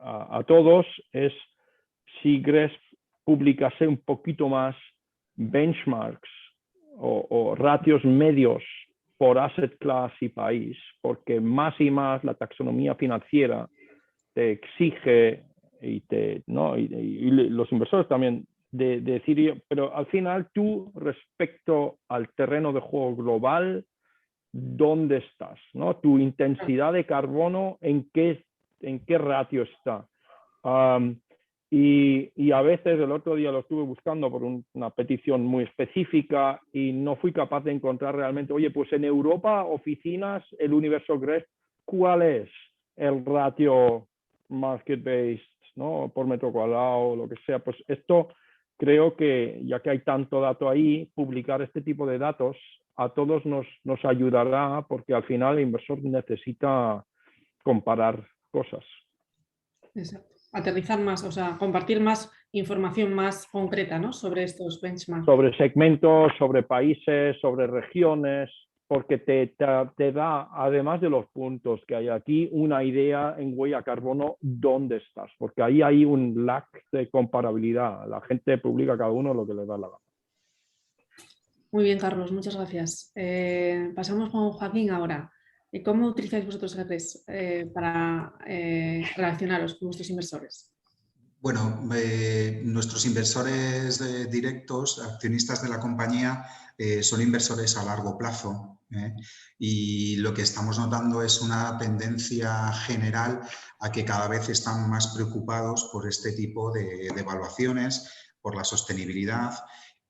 a todos es si GRESB publicase un poquito más benchmarks o ratios medios por asset class y país, porque más y más la taxonomía financiera te exige ¿no? y los inversores también de decir, pero al final tú respecto al terreno de juego global, ¿dónde estás? ¿No? Tu intensidad de carbono, ¿en qué ratio está? Y a veces, el otro día lo estuve buscando por una petición muy específica y no fui capaz de encontrar realmente, oye, pues en Europa, oficinas, el universo GRESB, ¿cuál es el ratio market-based, ¿no? Por metro cuadrado o lo que sea? Pues esto creo que, ya que hay tanto dato ahí, publicar este tipo de datos a todos nos ayudará, porque al final el inversor necesita comparar cosas. Exacto. Aterrizar más, o sea, compartir más información más concreta, ¿no? Sobre estos benchmarks. Sobre segmentos, sobre países, sobre regiones, porque te da, además de los puntos que hay aquí, una idea en huella carbono dónde estás, porque ahí hay un lag de comparabilidad. La gente publica cada uno lo que le da la gana. Muy bien, Carlos, muchas gracias. Pasamos con Joaquín ahora. ¿Cómo utilizáis vosotros GRES para relacionaros con vuestros inversores? Bueno, nuestros inversores directos, accionistas de la compañía, son inversores a largo plazo, y lo que estamos notando es una tendencia general a que cada vez están más preocupados por este tipo de evaluaciones, por la sostenibilidad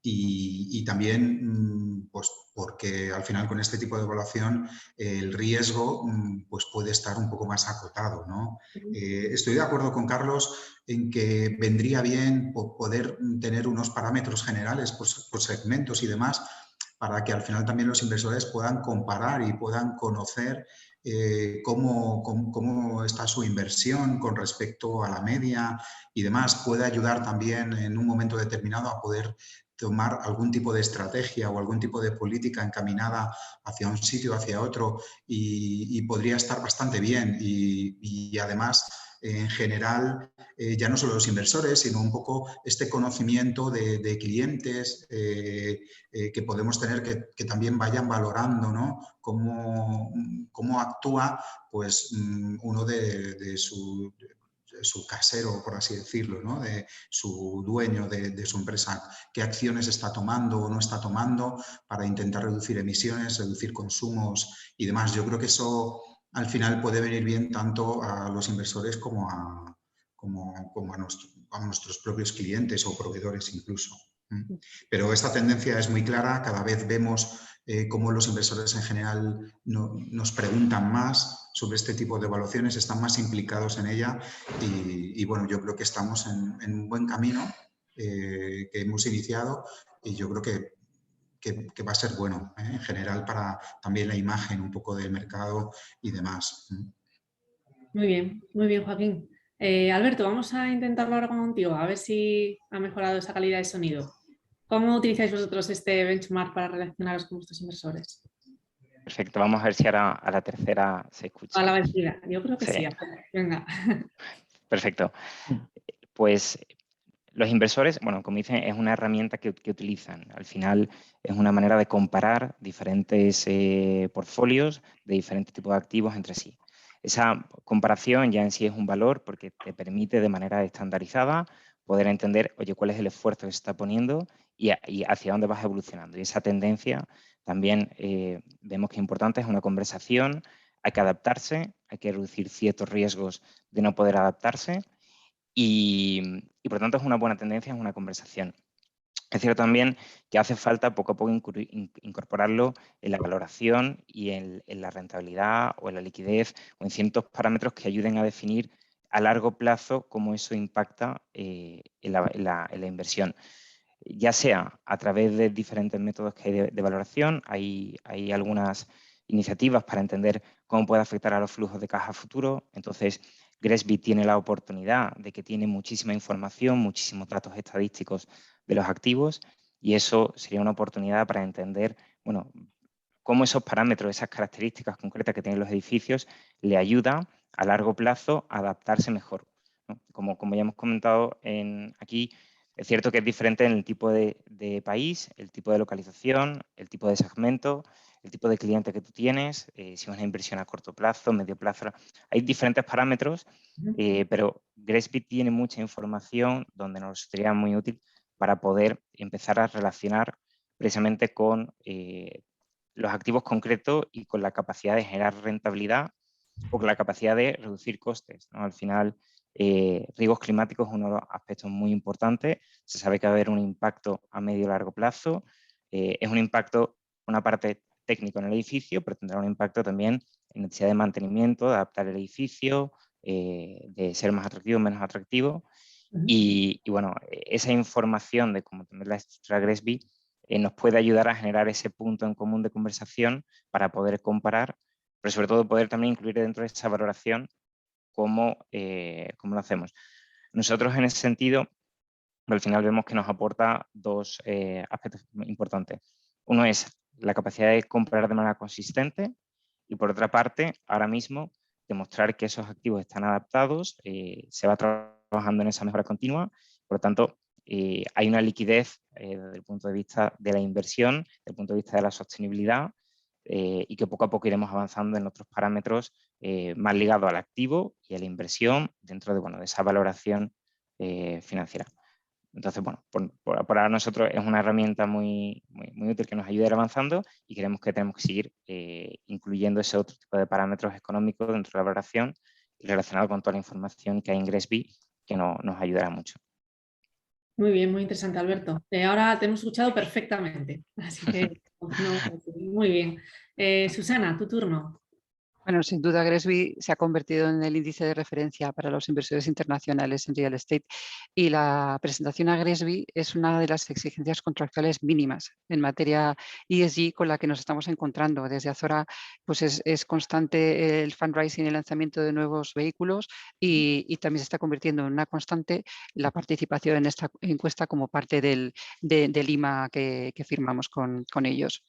y también pues porque al final con este tipo de evaluación el riesgo pues puede estar un poco más acotado, ¿no? Estoy de acuerdo con Carlos en que vendría bien poder tener unos parámetros generales por segmentos y demás, para que al final también los inversores puedan comparar y puedan conocer cómo está su inversión con respecto a la media y demás. Puede ayudar también en un momento determinado a poder tomar algún tipo de estrategia o algún tipo de política encaminada hacia un sitio o hacia otro y podría estar bastante bien y además en general, ya no solo los inversores, sino un poco este conocimiento de clientes que podemos tener que también vayan valorando, ¿no? Cómo actúa pues, uno de su casero, por así decirlo, ¿no? De su dueño de su empresa, qué acciones está tomando o no está tomando para intentar reducir emisiones, reducir consumos y demás. Yo creo que eso al final puede venir bien tanto a los inversores como a nuestros propios clientes o proveedores incluso. Pero esta tendencia es muy clara, cada vez vemos cómo los inversores en general nos preguntan más sobre este tipo de evaluaciones, están más implicados en ella y bueno, yo creo que estamos en un buen camino que hemos iniciado y yo creo que va a ser bueno en general para también la imagen un poco del mercado y demás. Muy bien, Joaquín. Alberto, vamos a intentarlo ahora contigo, a ver si ha mejorado esa calidad de sonido. ¿Cómo utilizáis vosotros este benchmark para relacionaros con vuestros inversores? Perfecto, vamos a ver si ahora a la tercera se escucha. A la vencida, yo creo que sí. Venga. Perfecto. Pues los inversores, bueno, como dicen, es una herramienta que utilizan. Al final es una manera de comparar diferentes portfolios de diferentes tipos de activos entre sí. Esa comparación ya en sí es un valor porque te permite de manera estandarizada poder entender, oye, cuál es el esfuerzo que se está poniendo y hacia dónde vas evolucionando. Y esa tendencia también vemos que es importante, es una conversación, hay que adaptarse, hay que reducir ciertos riesgos de no poder adaptarse y por lo tanto es una buena tendencia, es una conversación. Es cierto también que hace falta poco a poco incorporarlo en la valoración y en la rentabilidad o en la liquidez o en ciertos parámetros que ayuden a definir a largo plazo cómo eso impacta en la inversión. Ya sea a través de diferentes métodos que hay de valoración, hay algunas iniciativas para entender cómo puede afectar a los flujos de caja futuro. Entonces, GRESB tiene la oportunidad de que tiene muchísima información, muchísimos datos estadísticos de los activos y eso sería una oportunidad para entender, bueno, cómo esos parámetros, esas características concretas que tienen los edificios le ayudan a largo plazo a adaptarse mejor, ¿no? Como ya hemos comentado aquí, Es cierto que es diferente en el tipo de país, el tipo de localización, el tipo de segmento, el tipo de cliente que tú tienes, si es una inversión a corto plazo, medio plazo. Hay diferentes parámetros, pero GRESB tiene mucha información donde nos sería muy útil para poder empezar a relacionar precisamente con los activos concretos y con la capacidad de generar rentabilidad o con la capacidad de reducir costes, ¿no? Al final, riesgos climáticos es uno de los aspectos muy importantes. Se sabe que va a haber un impacto a medio y largo plazo. Es un impacto, una parte técnico en el edificio, pero tendrá un impacto también en necesidad de mantenimiento, de adaptar el edificio, de ser más atractivo, menos atractivo. Y bueno, esa información de cómo tener la estructura GRESB nos puede ayudar a generar ese punto en común de conversación para poder comparar, pero sobre todo poder también incluir dentro de esa valoración cómo lo hacemos. Nosotros en ese sentido, al final vemos que nos aporta dos aspectos importantes. Uno es la capacidad de comprar de manera consistente y por otra parte, ahora mismo, demostrar que esos activos están adaptados, se va trabajando en esa mejora continua, por lo tanto, hay una liquidez desde el punto de vista de la inversión, desde el punto de vista de la sostenibilidad y que poco a poco iremos avanzando en otros parámetros más ligados al activo y a la inversión dentro de esa valoración financiera. Entonces, bueno, para nosotros es una herramienta muy útil que nos ayude a ir avanzando y tenemos que seguir incluyendo ese otro tipo de parámetros económicos dentro de la valoración y relacionado con toda la información que hay en GRESB que nos ayudará mucho. Muy bien, muy interesante, Alberto. Ahora te hemos escuchado perfectamente, así que muy bien. Susana, tu turno. Bueno, sin duda GRESB se ha convertido en el índice de referencia para los inversores internacionales en real estate y la presentación a GRESB es una de las exigencias contractuales mínimas en materia ESG con la que nos estamos encontrando. Desde Azora pues es constante el fundraising y el lanzamiento de nuevos vehículos y también se está convirtiendo en una constante la participación en esta encuesta como parte del IMA que firmamos con ellos.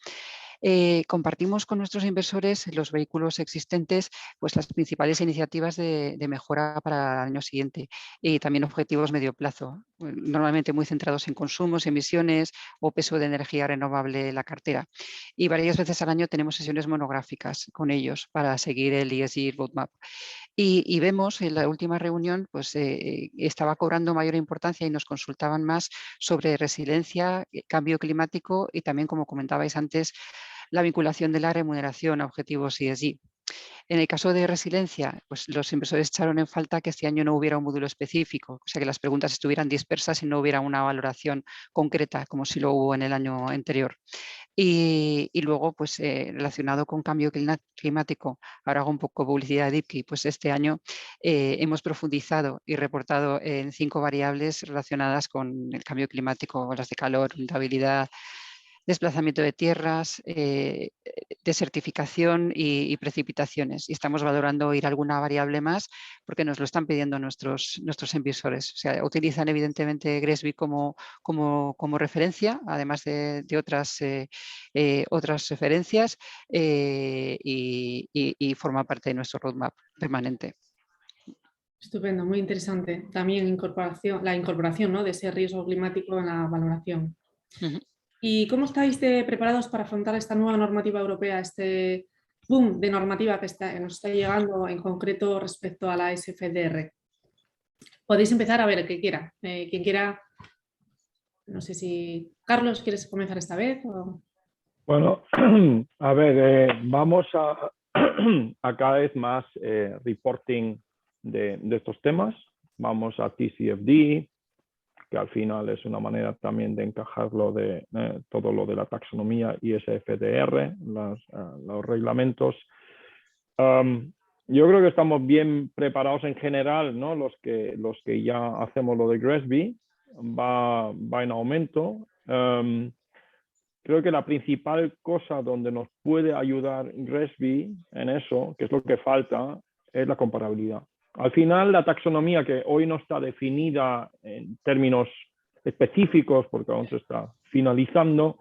Compartimos con nuestros inversores los vehículos existentes pues las principales iniciativas de mejora para el año siguiente y también objetivos medio plazo, normalmente muy centrados en consumos, emisiones o peso de energía renovable en la cartera. Y varias veces al año tenemos sesiones monográficas con ellos para seguir el ESG Roadmap. Y vemos en la última reunión pues estaba cobrando mayor importancia y nos consultaban más sobre resiliencia, cambio climático y también, como comentabais antes, la vinculación de la remuneración a objetivos ESG. En el caso de resiliencia, pues los inversores echaron en falta que este año no hubiera un módulo específico, o sea que las preguntas estuvieran dispersas y no hubiera una valoración concreta como si lo hubo en el año anterior. Y luego, pues relacionado con cambio climático, ahora hago un poco publicidad de DeepKey, pues este año hemos profundizado y reportado en 5 variables relacionadas con el cambio climático, las de calor, rentabilidad, desplazamiento de tierras, desertificación y precipitaciones. Y estamos valorando ir a alguna variable más porque nos lo están pidiendo nuestros inversores. O sea, utilizan evidentemente GRESB como referencia, además de otras referencias y forma parte de nuestro roadmap permanente. Estupendo, muy interesante. También la incorporación, ¿no?, de ese riesgo climático en la valoración. ¿Y cómo estáis preparados para afrontar esta nueva normativa europea, este boom de normativa que nos está llegando en concreto respecto a la SFDR? Podéis empezar a ver el que quiera. Quien quiera, no sé si... Carlos, ¿quieres comenzar esta vez? O... Bueno, a ver, vamos a cada vez más reporting de estos temas. Vamos a TCFD, que al final es una manera también de encajarlo de todo lo de la taxonomía y SFDR, los reglamentos. Yo creo que estamos bien preparados en general, ¿no? Los que ya hacemos lo de GRESB va en aumento. Creo que la principal cosa donde nos puede ayudar GRESB en eso, que es lo que falta, es la comparabilidad. Al final, la taxonomía, que hoy no está definida en términos específicos, porque aún se está finalizando,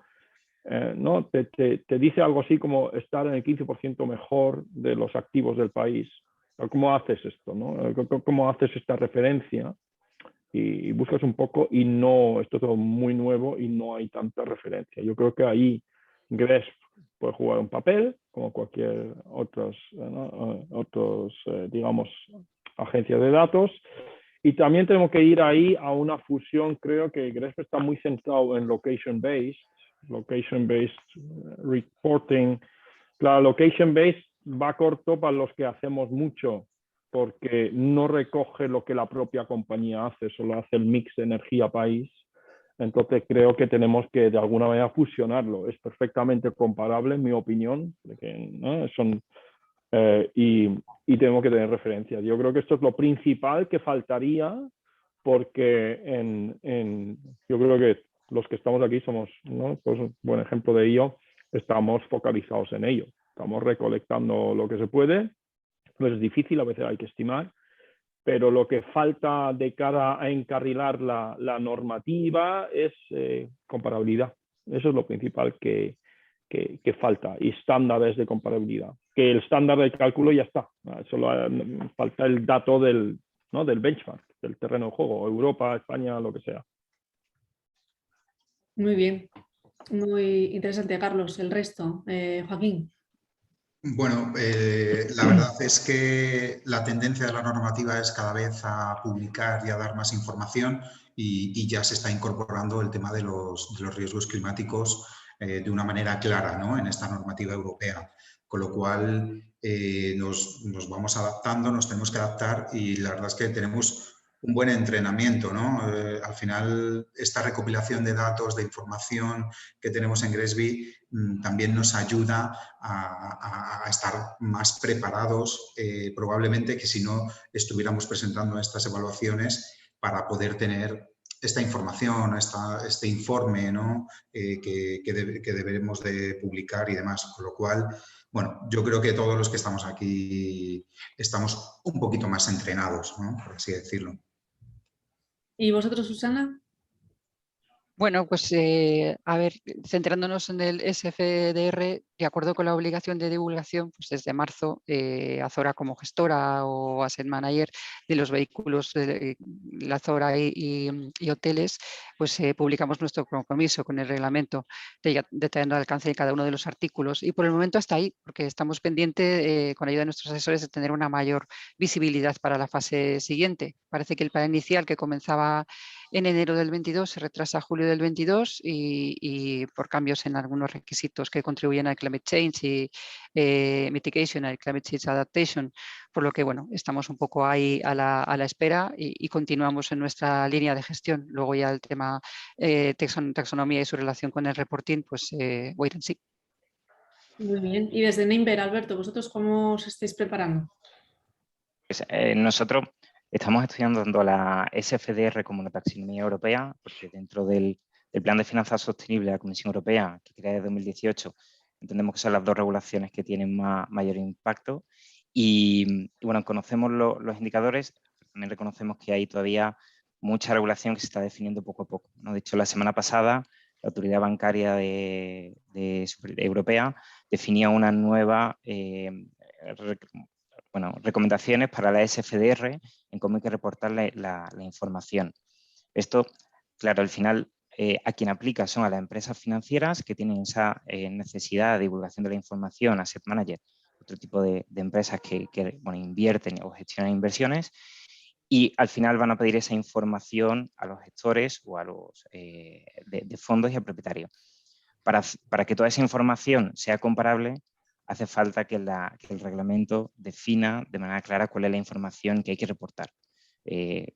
¿no? te dice algo así como estar en el 15% mejor de los activos del país. ¿Cómo haces esto, no? ¿Cómo haces esta referencia? y buscas un poco y no, esto es todo muy nuevo y no hay tanta referencia. Yo creo que ahí GRESB puede jugar un papel, como cualquier digamos, agencia de datos. Y también tenemos que ir ahí a una fusión. Creo que GRESB está muy centrado en location-based reporting. Claro, location-based va corto para los que hacemos mucho, porque no recoge lo que la propia compañía hace, solo hace el mix de energía país. Entonces creo que tenemos que de alguna manera fusionarlo. Es perfectamente comparable, en mi opinión, porque, ¿no? y tenemos que tener referencias. Yo creo que esto es lo principal que faltaría, porque yo creo que los que estamos aquí somos, ¿no? Pues un buen ejemplo de ello, estamos focalizados en ello. Estamos recolectando lo que se puede, pues es difícil, a veces hay que estimar, pero lo que falta de cara a encarrilar la normativa es comparabilidad. Eso es lo principal que falta, y estándares de comparabilidad. Que el estándar de cálculo ya está, solo falta el dato del benchmark, del terreno de juego, Europa, España, lo que sea. Muy bien, muy interesante, Carlos. El resto, Joaquín. Bueno, la verdad es que la tendencia de la normativa es cada vez a publicar y a dar más información y ya se está incorporando el tema de los riesgos climáticos de una manera clara, ¿no? En esta normativa europea. Con lo cual nos vamos adaptando, nos tenemos que adaptar y la verdad es que tenemos un buen entrenamiento, ¿no? Al final, esta recopilación de datos, de información que tenemos en GRESB también nos ayuda a estar más preparados, probablemente, que si no estuviéramos presentando estas evaluaciones para poder tener esta información, este informe, ¿no? que debemos de publicar y demás. Con lo cual, bueno, yo creo que todos los que estamos aquí estamos un poquito más entrenados, ¿no? Por así decirlo. ¿Y vosotros, Susana? Bueno, pues a ver, centrándonos en el SFDR, de acuerdo con la obligación de divulgación, pues desde marzo, Azora como gestora o asset manager de los vehículos de la Azora y hoteles, pues publicamos nuestro compromiso con el reglamento detallando el alcance de cada uno de los artículos. Y por el momento hasta ahí, porque estamos pendientes, con ayuda de nuestros asesores, de tener una mayor visibilidad para la fase siguiente. Parece que el plan inicial, que comenzaba en enero del 22, se retrasa a julio del 22 y por cambios en algunos requisitos que contribuyen al climate change y mitigation, al climate change adaptation, por lo que bueno, estamos un poco ahí a la espera y continuamos en nuestra línea de gestión. Luego ya el tema taxonomía y su relación con el reporting, pues wait and see. Muy bien. Y desde Neinver, Alberto, ¿vosotros cómo os estáis preparando? Pues, nosotros estamos estudiando tanto la SFDR como la taxonomía europea, porque dentro del Plan de Finanzas Sostenibles de la Comisión Europea, que crea desde 2018, entendemos que son las dos regulaciones que tienen mayor impacto. Y bueno, conocemos los indicadores, pero también reconocemos que hay todavía mucha regulación que se está definiendo poco a poco, ¿no? De hecho, la semana pasada, la Autoridad Bancaria Europea definía una nueva recomendaciones para la SFDR en cómo hay que reportar la información. Esto, claro, al final a quien aplica son a las empresas financieras que tienen esa necesidad de divulgación de la información, asset manager, otro tipo de empresas que invierten o gestionan inversiones, y al final van a pedir esa información a los gestores o a los de fondos y a propietarios. Para que toda esa información sea comparable, hace falta que el reglamento defina de manera clara cuál es la información que hay que reportar.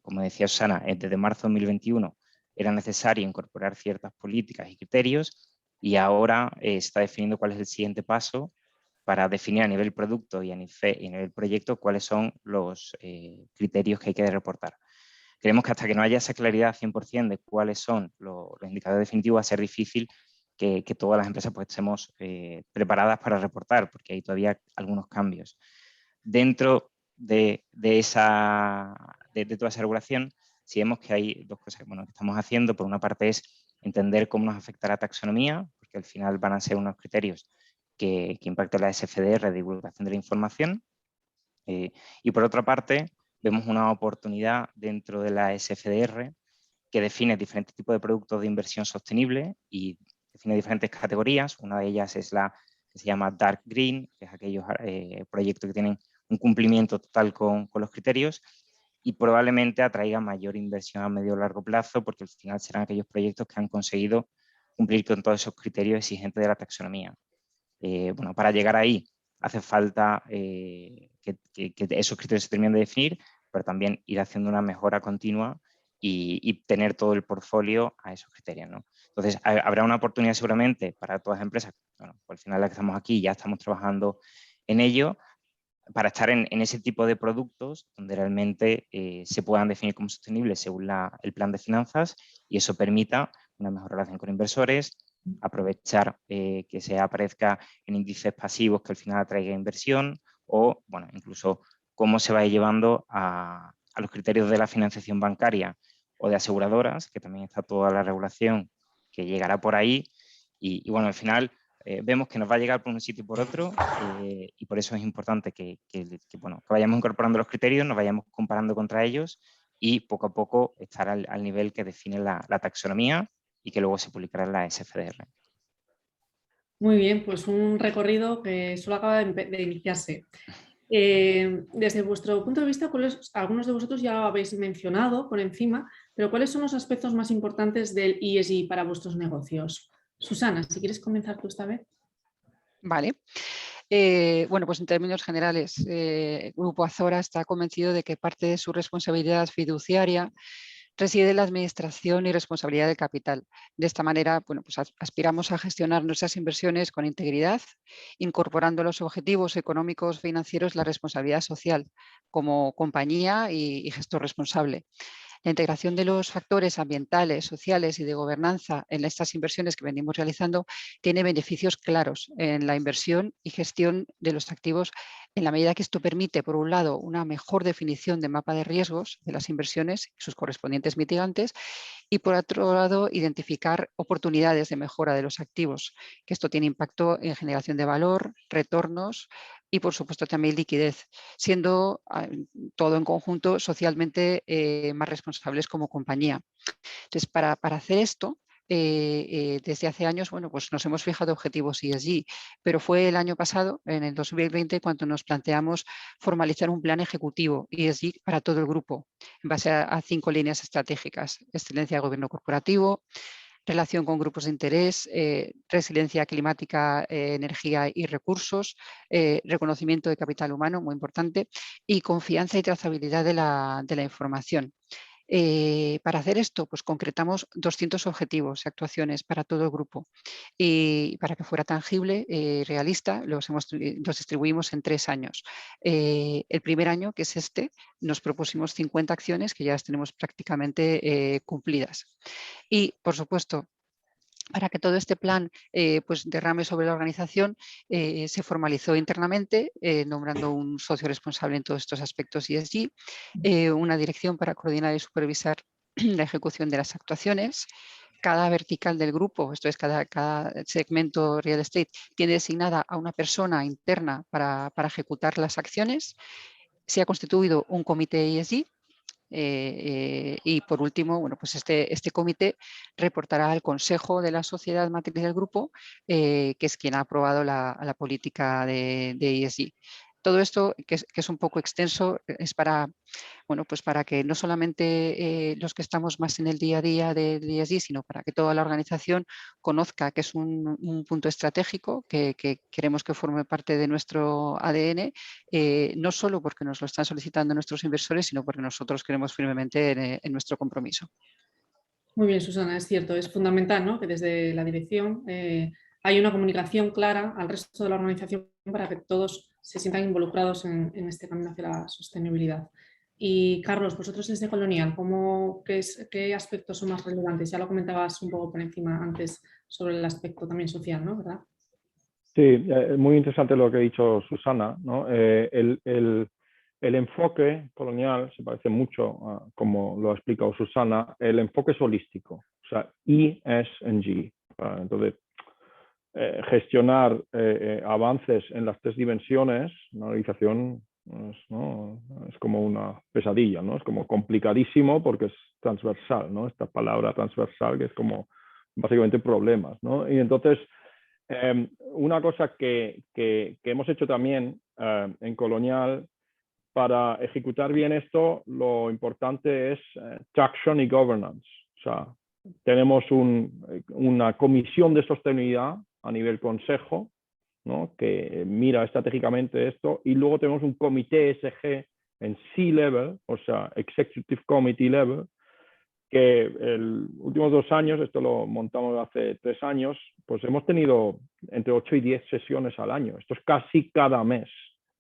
Como decía Susana, desde marzo de 2021 era necesario incorporar ciertas políticas y criterios y ahora se está definiendo cuál es el siguiente paso para definir a nivel producto y a nivel proyecto cuáles son los criterios que hay que reportar. Creemos que hasta que no haya esa claridad 100% de cuáles son los indicadores definitivos, va a ser difícil que todas las empresas pues, estemos preparadas para reportar, porque hay todavía algunos cambios. Dentro de toda esa regulación, sí vemos que hay dos cosas que estamos haciendo. Por una parte es entender cómo nos afecta la taxonomía, porque al final van a ser unos criterios que impactan la SFDR de divulgación de la información. Y por otra parte, vemos una oportunidad dentro de la SFDR que define diferentes tipos de productos de inversión sostenible y define diferentes categorías. Una de ellas es la que se llama Dark Green, que es aquellos proyectos que tienen un cumplimiento total con los criterios y probablemente atraiga mayor inversión a medio o largo plazo, porque al final serán aquellos proyectos que han conseguido cumplir con todos esos criterios exigentes de la taxonomía. Bueno, para llegar ahí hace falta que esos criterios se terminen de definir, pero también ir haciendo una mejora continua y tener todo el portfolio a esos criterios, ¿no? Entonces, habrá una oportunidad seguramente para todas las empresas, bueno, pues al final la que estamos aquí ya estamos trabajando en ello, para estar en ese tipo de productos donde realmente se puedan definir como sostenibles según el plan de finanzas y eso permita una mejor relación con inversores, aprovechar que se aparezca en índices pasivos que al final atraiga inversión o, bueno, incluso cómo se va llevando a los criterios de la financiación bancaria o de aseguradoras, que también está toda la regulación que llegará por ahí y bueno, al final vemos que nos va a llegar por un sitio y por otro y por eso es importante que vayamos incorporando los criterios, nos vayamos comparando contra ellos y poco a poco estar al nivel que define la taxonomía y que luego se publicará en la SFDR. Muy bien, pues un recorrido que solo acaba de iniciarse. Desde vuestro punto de vista, algunos de vosotros ya lo habéis mencionado por encima, pero ¿cuáles son los aspectos más importantes del ESG para vuestros negocios? Susana, si quieres comenzar tú esta vez. Vale. Bueno, pues en términos generales, Grupo Azora está convencido de que parte de su responsabilidad fiduciaria reside en la administración y responsabilidad del capital. De esta manera, bueno, pues aspiramos a gestionar nuestras inversiones con integridad, incorporando los objetivos económicos financieros la responsabilidad social como compañía y gestor responsable. La integración de los factores ambientales, sociales y de gobernanza en estas inversiones que venimos realizando tiene beneficios claros en la inversión y gestión de los activos en la medida que esto permite, por un lado, una mejor definición de mapa de riesgos de las inversiones y sus correspondientes mitigantes y, por otro lado, identificar oportunidades de mejora de los activos, que esto tiene impacto en generación de valor, retornos y, por supuesto, también liquidez, siendo todo en conjunto socialmente más responsables como compañía. Entonces, para hacer esto, desde hace años, bueno, pues nos hemos fijado objetivos ESG, pero fue el año pasado, en el 2020, cuando nos planteamos formalizar un plan ejecutivo ESG para todo el grupo, en base a 5 líneas estratégicas: excelencia de gobierno corporativo, relación con grupos de interés, resiliencia climática, energía y recursos, reconocimiento de capital humano, muy importante, y confianza y trazabilidad de la información. Para hacer esto, pues concretamos 200 objetivos y actuaciones para todo el grupo y para que fuera tangible y realista los distribuimos en 3 años. El primer año, que es este, nos propusimos 50 acciones que ya las tenemos prácticamente cumplidas. Y, por supuesto, para que todo este plan pues derrame sobre la organización, se formalizó internamente, nombrando un socio responsable en todos estos aspectos ESG, una dirección para coordinar y supervisar la ejecución de las actuaciones. Cada vertical del grupo, esto es cada segmento real estate, tiene designada a una persona interna para ejecutar las acciones. Se ha constituido un comité ESG. Y por último, bueno, pues este comité reportará al Consejo de la Sociedad Matriz del Grupo, que es quien ha aprobado la política de ESG. Todo esto, que es un poco extenso, es para, bueno, pues para que no solamente los que estamos más en el día a día del ESG, sino para que toda la organización conozca que es un punto estratégico que queremos que forme parte de nuestro ADN, no solo porque nos lo están solicitando nuestros inversores, sino porque nosotros creemos firmemente en nuestro compromiso. Muy bien, Susana, es cierto, es fundamental, ¿no?, que desde la dirección hay una comunicación clara al resto de la organización para que todos se sientan involucrados en este camino hacia la sostenibilidad. Y Carlos, vosotros desde Colonial, ¿qué aspectos son más relevantes? Ya lo comentabas un poco por encima antes sobre el aspecto también social, ¿no? ¿Verdad? Sí, muy interesante lo que ha dicho Susana, ¿no? El enfoque Colonial se parece mucho a, como lo ha explicado Susana, el enfoque es holístico, o sea, ESG. Entonces, gestionar avances en las 3 dimensiones, una organización ¿no? Es como una pesadilla, ¿no? Es como complicadísimo porque es transversal, ¿no? Esta palabra transversal que es como básicamente problemas, ¿no? Y entonces, una cosa que hemos hecho también en Colonial para ejecutar bien esto, lo importante es traction y governance. O sea, tenemos una comisión de sostenibilidad a nivel consejo, ¿no? Que mira estratégicamente esto, y luego tenemos un comité ESG en C-level, o sea, Executive Committee level, que en los últimos 2 años, esto lo montamos hace 3 años, pues hemos tenido entre 8 y 10 sesiones al año. Esto es casi cada mes.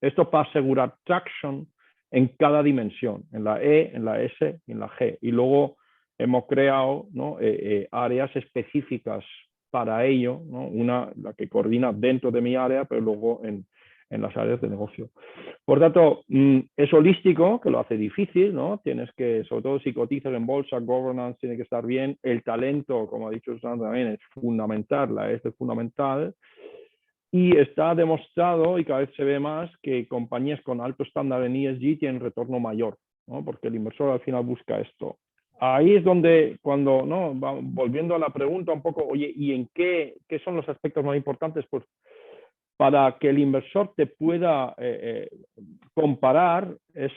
Esto para asegurar traction en cada dimensión, en la E, en la S y en la G. Y luego hemos creado, ¿no? Áreas específicas para ello, ¿no? Una, la que coordina dentro de mi área, pero luego en las áreas de negocio. Por tanto, es holístico, que lo hace difícil, ¿no? Tienes que, sobre todo si cotizas en bolsa, governance tiene que estar bien, el talento, como ha dicho Susana también, es fundamental, la S es fundamental, y está demostrado, y cada vez se ve más, que compañías con alto estándar en ESG tienen retorno mayor, ¿no? Porque el inversor al final busca esto. Ahí es donde, cuando, ¿no? Volviendo a la pregunta un poco, oye, ¿y en qué son los aspectos más importantes? Pues para que el inversor te pueda comparar, es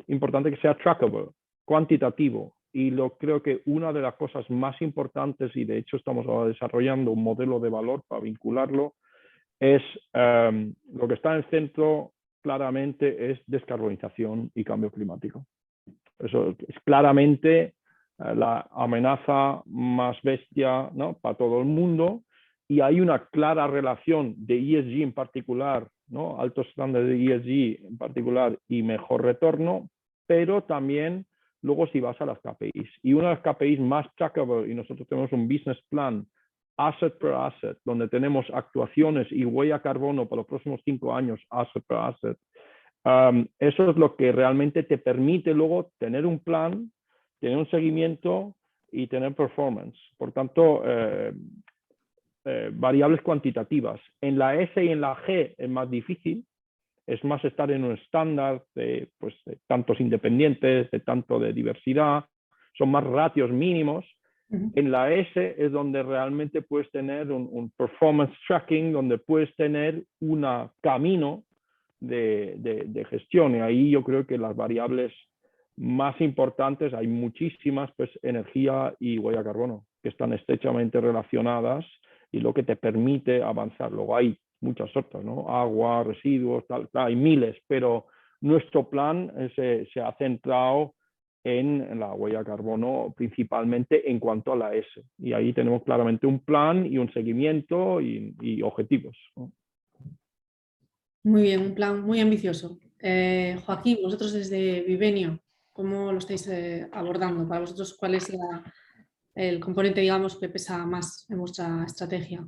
importante que sea trackable, cuantitativo. Y creo que una de las cosas más importantes, y de hecho estamos ahora desarrollando un modelo de valor para vincularlo, es lo que está en el centro claramente es descarbonización y cambio climático. Eso es claramente la amenaza más bestia, ¿no? Para todo el mundo. Y hay una clara relación de ESG en particular, ¿no? Altos estándares de ESG en particular y mejor retorno, pero también luego si vas a las KPIs. Y una de las KPIs más trackable, y nosotros tenemos un business plan asset per asset, donde tenemos actuaciones y huella carbono para los próximos 5 años, asset per asset. Eso es lo que realmente te permite luego tener un plan, tener un seguimiento y tener performance. Por tanto, variables cuantitativas. En la S y en la G es más difícil, es más estar en un estándar de, pues, de tantos independientes, de tanto de diversidad, son más ratios mínimos. En la S es donde realmente puedes tener un performance tracking, donde puedes tener un camino de gestión. Y ahí yo creo que las variables más importantes, hay muchísimas, pues energía y huella carbono, que están estrechamente relacionadas y lo que te permite avanzar. Luego hay muchas otras, ¿no? Agua, residuos, tal, hay miles, pero nuestro plan se ha centrado en la huella carbono principalmente en cuanto a la S. Y ahí tenemos claramente un plan y un seguimiento y objetivos, ¿no? Muy bien, un plan muy ambicioso. Joaquín, vosotros desde Vivenio, ¿cómo lo estáis abordando? Para vosotros, ¿cuál es el componente, digamos, que pesa más en vuestra estrategia?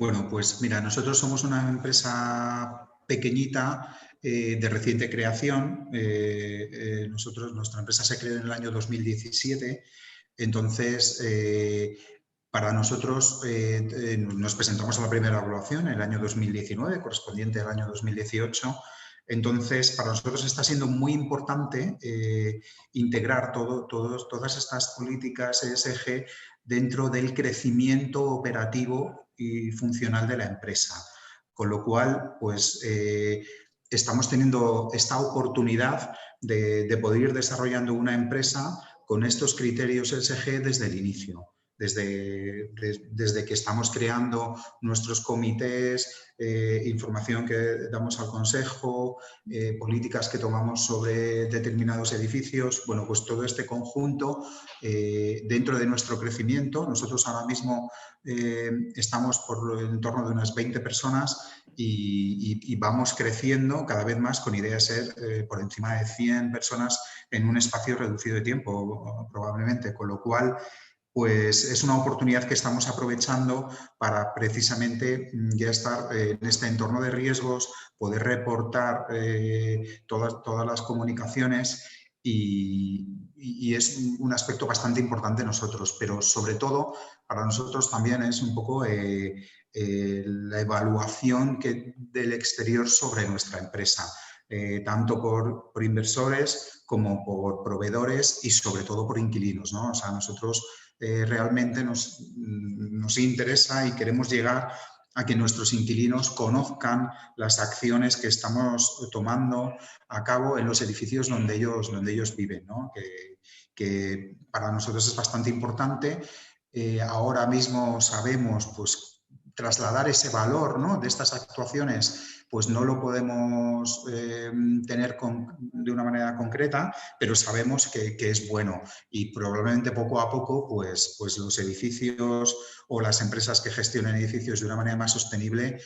Bueno, pues mira, nosotros somos una empresa pequeñita de reciente creación. Nuestra empresa se creó en el año 2017. Entonces, para nosotros nos presentamos a la primera evaluación en el año 2019, correspondiente al año 2018. Entonces, para nosotros está siendo muy importante integrar todas estas políticas ESG dentro del crecimiento operativo y funcional de la empresa. Con lo cual, pues estamos teniendo esta oportunidad de poder ir desarrollando una empresa con estos criterios ESG desde el inicio. Desde que estamos creando nuestros comités, información que damos al consejo, políticas que tomamos sobre determinados edificios, bueno, pues todo este conjunto dentro de nuestro crecimiento. Nosotros ahora mismo estamos por en torno de unas 20 personas y vamos creciendo cada vez más con idea de ser por encima de 100 personas en un espacio reducido de tiempo, probablemente, con lo cual pues es una oportunidad que estamos aprovechando para precisamente ya estar en este entorno de riesgos, poder reportar todas las comunicaciones y es un aspecto bastante importante en nosotros, pero sobre todo para nosotros también es un poco la evaluación del exterior sobre nuestra empresa. tanto por inversores como por proveedores y sobre todo por inquilinos, ¿no? O sea, nosotros realmente nos interesa y queremos llegar a que nuestros inquilinos conozcan las acciones que estamos tomando a cabo en los edificios donde ellos viven, ¿no? Que para nosotros es bastante importante. Ahora mismo sabemos, pues, trasladar ese valor, ¿no?, de estas actuaciones, pues no lo podemos tener de una manera concreta, pero sabemos que es bueno y probablemente poco a poco pues los edificios o las empresas que gestionen edificios de una manera más sostenible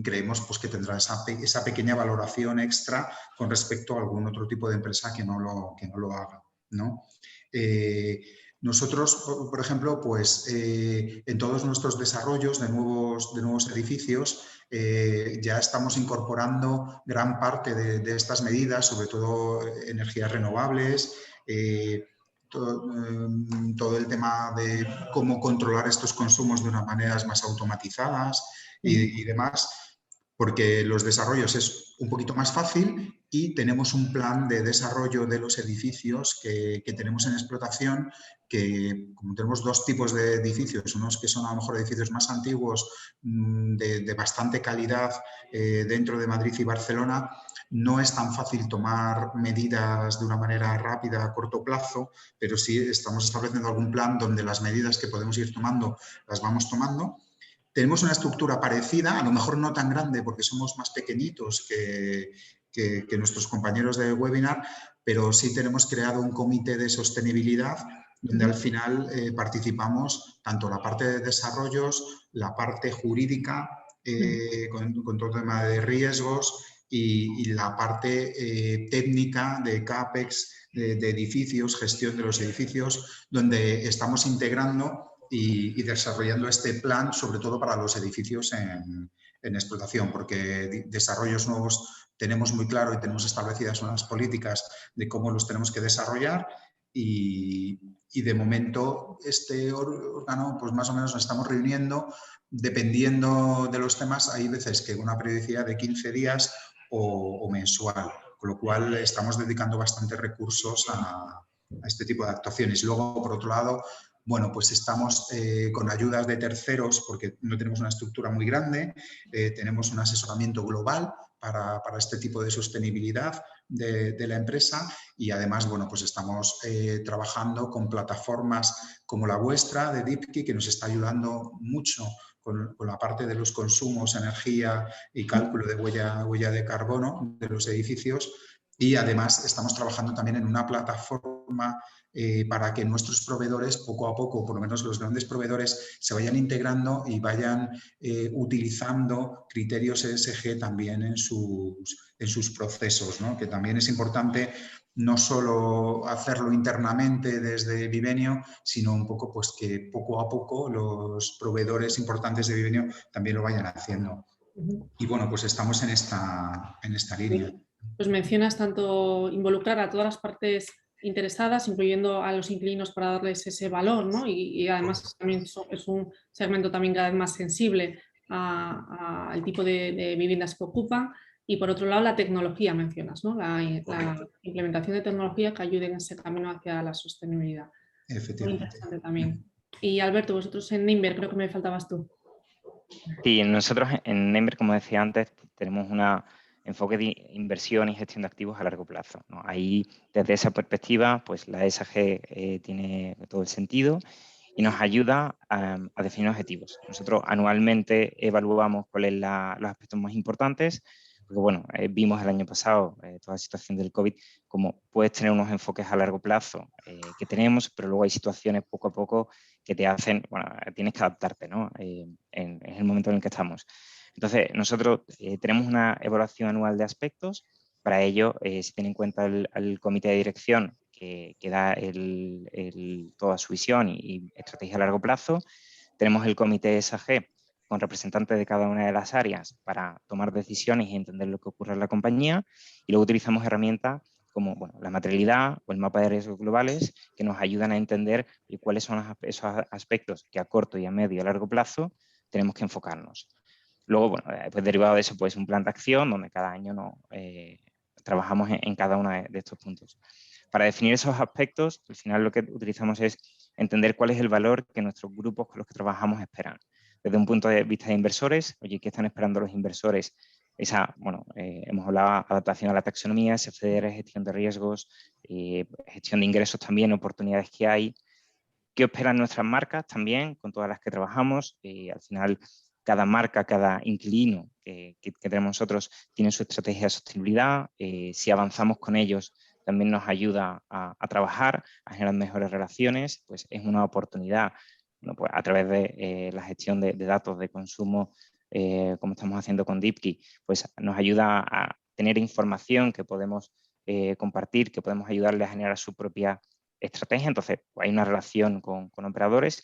creemos pues, que tendrá esa pequeña valoración extra con respecto a algún otro tipo de empresa que no lo haga, ¿no? Nosotros, por ejemplo, pues en todos nuestros desarrollos de nuevos edificios ya estamos incorporando gran parte de estas medidas, sobre todo energías renovables, todo el tema de cómo controlar estos consumos de unas maneras más automatizadas y demás, porque los desarrollos es un poquito más fácil y tenemos un plan de desarrollo de los edificios que tenemos en explotación, que como tenemos dos tipos de edificios, unos que son a lo mejor edificios más antiguos de bastante calidad dentro de Madrid y Barcelona, no es tan fácil tomar medidas de una manera rápida a corto plazo, pero sí estamos estableciendo algún plan donde las medidas que podemos ir tomando las vamos tomando. Tenemos una estructura parecida, a lo mejor no tan grande porque somos más pequeñitos que nuestros compañeros de webinar, pero sí tenemos creado un comité de sostenibilidad donde al final participamos tanto la parte de desarrollos, la parte jurídica, con todo el tema de riesgos y la parte técnica de CAPEX, de edificios, gestión de los edificios, donde estamos integrando y desarrollando este plan, sobre todo para los edificios en explotación, porque desarrollos nuevos tenemos muy claro y tenemos establecidas unas políticas de cómo los tenemos que desarrollar y de momento este órgano pues más o menos nos estamos reuniendo dependiendo de los temas. Hay veces que una periodicidad de 15 días o mensual, con lo cual estamos dedicando bastantes recursos a este tipo de actuaciones. Luego, por otro lado, bueno, pues estamos con ayudas de terceros porque no tenemos una estructura muy grande, tenemos un asesoramiento global para este tipo de sostenibilidad de la empresa y además, bueno, pues estamos trabajando con plataformas como la vuestra de Deepki, que nos está ayudando mucho con la parte de los consumos, energía y cálculo de huella de carbono de los edificios. Y además estamos trabajando también en una plataforma para que nuestros proveedores, poco a poco, por lo menos los grandes proveedores, se vayan integrando y vayan utilizando criterios ESG también en sus procesos, ¿no? Que también es importante no solo hacerlo internamente desde Vivenio, sino un poco pues que poco a poco los proveedores importantes de Vivenio también lo vayan haciendo. Y bueno, pues estamos en esta línea. Pues mencionas tanto involucrar a todas las partes interesadas, incluyendo a los inquilinos para darles ese valor, ¿no? Y además también es un segmento también cada vez más sensible al tipo de viviendas que ocupan. Y por otro lado, la tecnología mencionas, ¿no? La implementación de tecnología que ayude en ese camino hacia la sostenibilidad. Muy interesante también. Y Alberto, vosotros en Nimber, creo que me faltabas tú. Sí, nosotros en Nimber, como decía antes, tenemos un enfoque de inversión y gestión de activos a largo plazo, ¿no? Ahí, desde esa perspectiva, pues la ESG tiene todo el sentido y nos ayuda a definir objetivos. Nosotros anualmente evaluamos cuáles son los aspectos más importantes, porque bueno, vimos el año pasado toda la situación del COVID, como puedes tener unos enfoques a largo plazo que tenemos, pero luego hay situaciones poco a poco que te hacen, bueno, tienes que adaptarte, ¿no? En el momento en el que estamos. Entonces, nosotros tenemos una evaluación anual de aspectos. Para ello, se tiene en cuenta el comité de dirección que da toda su visión y estrategia a largo plazo. Tenemos el comité ESG con representantes de cada una de las áreas para tomar decisiones y entender lo que ocurre en la compañía. Y luego utilizamos herramientas como la materialidad o el mapa de riesgos globales que nos ayudan a entender cuáles son esos aspectos que a corto y a medio y a largo plazo tenemos que enfocarnos. Luego, pues derivado de eso, pues un plan de acción donde cada año trabajamos en cada uno de estos puntos. Para definir esos aspectos, al final lo que utilizamos es entender cuál es el valor que nuestros grupos con los que trabajamos esperan. Desde un punto de vista de inversores, oye, ¿qué están esperando los inversores? Hemos hablado de adaptación a la taxonomía, SFDR, gestión de riesgos, gestión de ingresos también, oportunidades que hay. ¿Qué esperan nuestras marcas también, con todas las que trabajamos? Al final, cada marca, cada inquilino que tenemos nosotros tiene su estrategia de sostenibilidad. Si avanzamos con ellos, también nos ayuda a trabajar, a generar mejores relaciones, pues es una oportunidad, bueno, pues a través de la gestión de datos de consumo, como estamos haciendo con DeepKey, pues nos ayuda a tener información que podemos compartir, que podemos ayudarles a generar su propia estrategia. Entonces, pues hay una relación con operadores.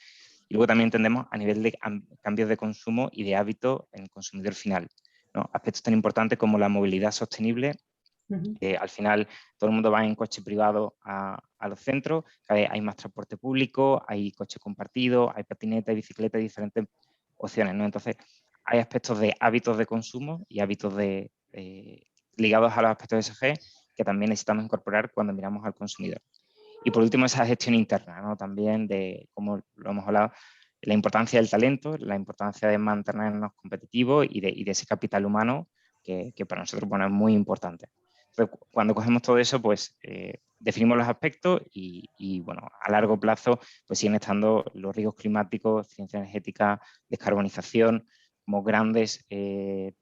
Y luego también entendemos a nivel de cambios de consumo y de hábito en el consumidor final, ¿no? Aspectos tan importantes como la movilidad sostenible. Al final todo el mundo va en coche privado a los centros, hay más transporte público, hay coche compartido, hay patineta, hay bicicleta, hay diferentes opciones, ¿no? Entonces hay aspectos de hábitos de consumo y hábitos ligados a los aspectos de ESG que también necesitamos incorporar cuando miramos al consumidor. Y por último, esa gestión interna, ¿no? También de, como lo hemos hablado, la importancia del talento, la importancia de mantenernos competitivos y de ese capital humano que para nosotros, bueno, es muy importante. Entonces, cuando cogemos todo eso, pues definimos los aspectos y bueno, a largo plazo pues siguen estando los riesgos climáticos, eficiencia energética, descarbonización, como grandes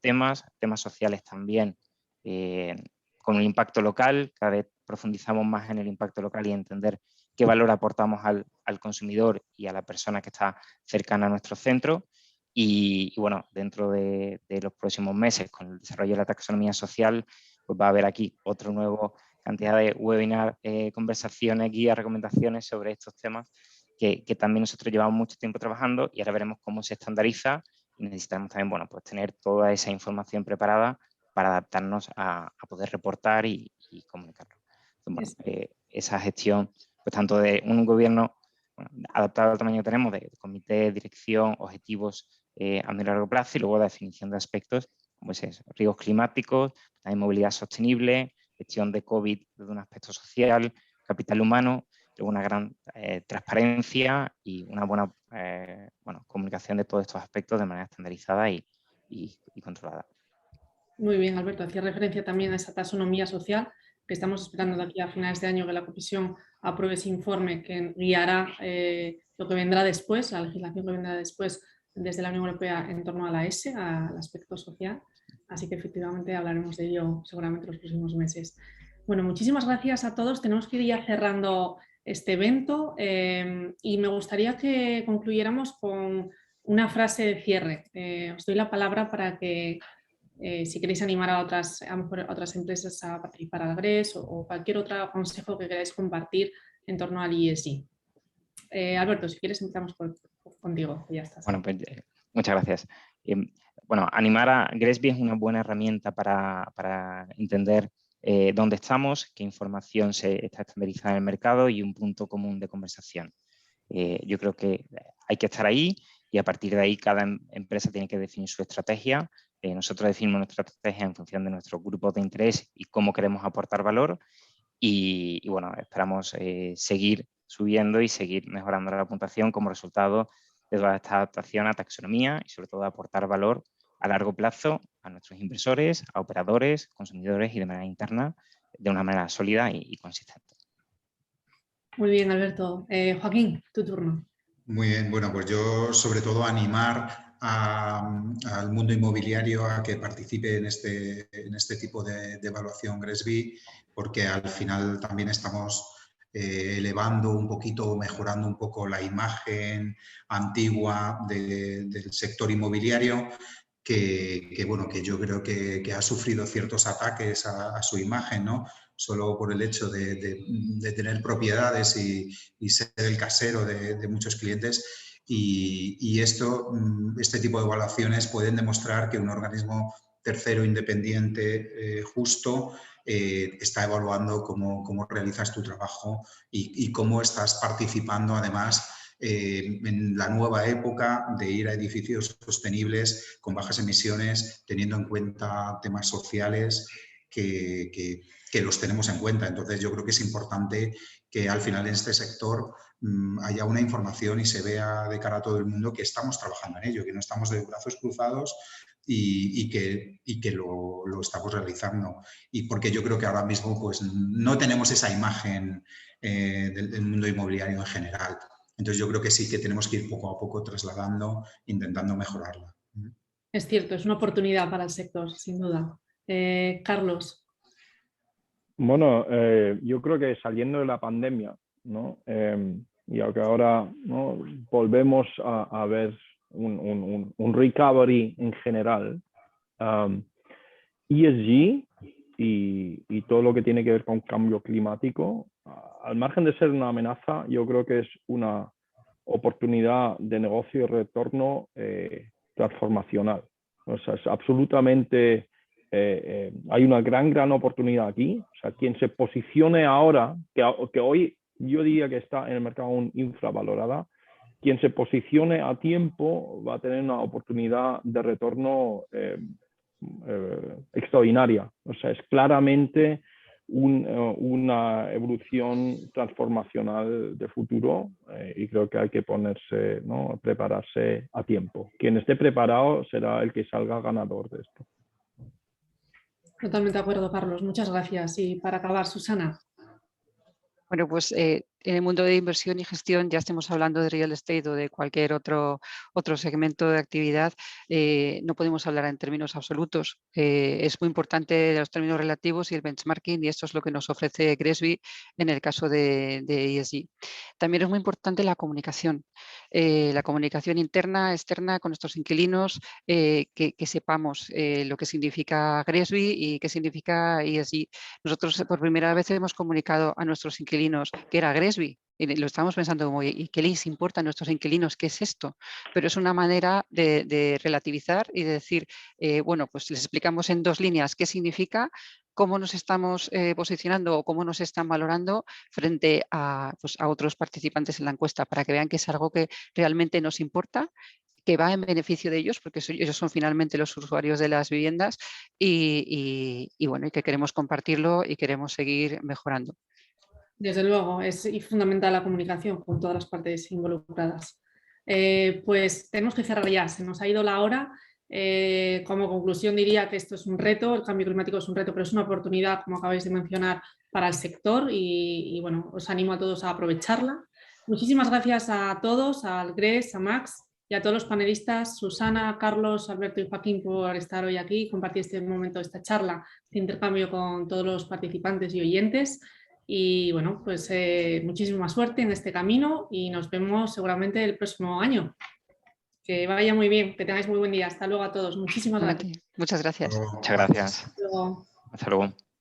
temas sociales también, con el impacto local. Cada vez profundizamos más en el impacto local y entender qué valor aportamos al consumidor y a la persona que está cercana a nuestro centro. Y bueno, dentro de los próximos meses, con el desarrollo de la taxonomía social, pues va a haber aquí otro nuevo cantidad de webinars, conversaciones, guías, recomendaciones sobre estos temas que también nosotros llevamos mucho tiempo trabajando y ahora veremos cómo se estandariza y necesitamos también, bueno, pues tener toda esa información preparada para adaptarnos a poder reportar y comunicarlo. Entonces, bueno, esa gestión, pues tanto de un gobierno adaptado al tamaño que tenemos, de comité, dirección, objetivos a medio y largo plazo y luego la definición de aspectos como es eso, riesgos climáticos, también movilidad sostenible, gestión de COVID desde un aspecto social, capital humano, luego una gran transparencia y una buena comunicación de todos estos aspectos de manera estandarizada y controlada. Muy bien, Alberto. Hacía referencia también a esa taxonomía social que estamos esperando de aquí a finales de año que la Comisión apruebe ese informe que guiará lo que vendrá después, la legislación que vendrá después desde la Unión Europea en torno a la ESE, al aspecto social. Así que efectivamente hablaremos de ello seguramente los próximos meses. Bueno, muchísimas gracias a todos. Tenemos que ir ya cerrando este evento y me gustaría que concluyéramos con una frase de cierre. Os doy la palabra para que si queréis animar a otras empresas a participar al GRES o cualquier otro consejo que queráis compartir en torno al ESG. Alberto, si quieres empezamos contigo. Ya estás. Bueno, pues, muchas gracias. Bueno, animar a GRESB es una buena herramienta para entender dónde estamos, qué información está estandarizada en el mercado y un punto común de conversación. Yo creo que hay que estar ahí y a partir de ahí cada empresa tiene que definir su estrategia. Nosotros definimos nuestra estrategia en función de nuestros grupos de interés y cómo queremos aportar valor y bueno, esperamos seguir subiendo y seguir mejorando la puntuación como resultado de toda esta adaptación a taxonomía y sobre todo aportar valor a largo plazo a nuestros inversores, a operadores, consumidores y de manera interna de una manera sólida y consistente. Muy bien, Alberto. Joaquín, tu turno. Muy bien, bueno, pues yo sobre todo animar al mundo inmobiliario a que participe en este tipo de evaluación GRESB, porque al final también estamos elevando un poquito, mejorando un poco la imagen antigua del sector inmobiliario, que yo creo que ha sufrido ciertos ataques a su imagen, ¿no? Solo por el hecho de tener propiedades y ser el casero de muchos clientes. Y este tipo de evaluaciones pueden demostrar que un organismo tercero independiente justo está evaluando cómo realizas tu trabajo y cómo estás participando además en la nueva época de ir a edificios sostenibles con bajas emisiones, teniendo en cuenta temas sociales que los tenemos en cuenta. Entonces yo creo que es importante que al final en este sector haya una información y se vea de cara a todo el mundo que estamos trabajando en ello, que no estamos de brazos cruzados y que lo estamos realizando. Y porque yo creo que ahora mismo pues, no tenemos esa imagen del mundo inmobiliario en general. Entonces yo creo que sí que tenemos que ir poco a poco trasladando, intentando mejorarla. Es cierto, es una oportunidad para el sector, sin duda. Carlos. Bueno, yo creo que saliendo de la pandemia, ¿no? Y aunque ahora, ¿no?, volvemos a ver un recovery en general, ESG y todo lo que tiene que ver con cambio climático, al margen de ser una amenaza, yo creo que es una oportunidad de negocio y retorno transformacional. O sea, es absolutamente... hay una gran oportunidad aquí. O sea, quien se posicione ahora, que hoy yo diría que está en el mercado aún infravalorada, quien se posicione a tiempo va a tener una oportunidad de retorno extraordinaria. O sea, es claramente una evolución transformacional de futuro y creo que hay que ponerse, ¿no?, prepararse a tiempo. Quien esté preparado será el que salga ganador de esto. Totalmente de acuerdo, Carlos. Muchas gracias. Y para acabar, Susana. Bueno, pues en el mundo de inversión y gestión, ya estemos hablando de real estate o de cualquier otro segmento de actividad, no podemos hablar en términos absolutos. Es muy importante los términos relativos y el benchmarking, y esto es lo que nos ofrece GRESB en el caso de ESG. También es muy importante la comunicación interna, externa con nuestros inquilinos, que sepamos lo que significa GRESB y qué significa ESG. Nosotros por primera vez hemos comunicado a nuestros inquilinos que era GRESB. Y lo estamos pensando como, ¿y qué les importa a nuestros inquilinos? ¿Qué es esto? Pero es una manera de relativizar y de decir, bueno, pues les explicamos en 2 líneas qué significa, cómo nos estamos posicionando o cómo nos están valorando frente pues, a otros participantes en la encuesta, para que vean que es algo que realmente nos importa, que va en beneficio de ellos, porque ellos son finalmente los usuarios de las viviendas y bueno, y que queremos compartirlo y queremos seguir mejorando. Desde luego, es fundamental la comunicación con todas las partes involucradas. Pues tenemos que cerrar ya, se nos ha ido la hora. Como conclusión diría que esto es un reto, el cambio climático es un reto, pero es una oportunidad, como acabáis de mencionar, para el sector y bueno, os animo a todos a aprovecharla. Muchísimas gracias a todos, al GRES, a Max y a todos los panelistas, Susana, Carlos, Alberto y Joaquín, por estar hoy aquí y compartir este momento, esta charla, este intercambio con todos los participantes y oyentes. Y bueno, pues muchísima suerte en este camino y nos vemos seguramente el próximo año. Que vaya muy bien, que tengáis muy buen día. Hasta luego a todos. Muchísimas gracias. Muchas gracias. Muchas gracias. Hasta luego. Hasta luego.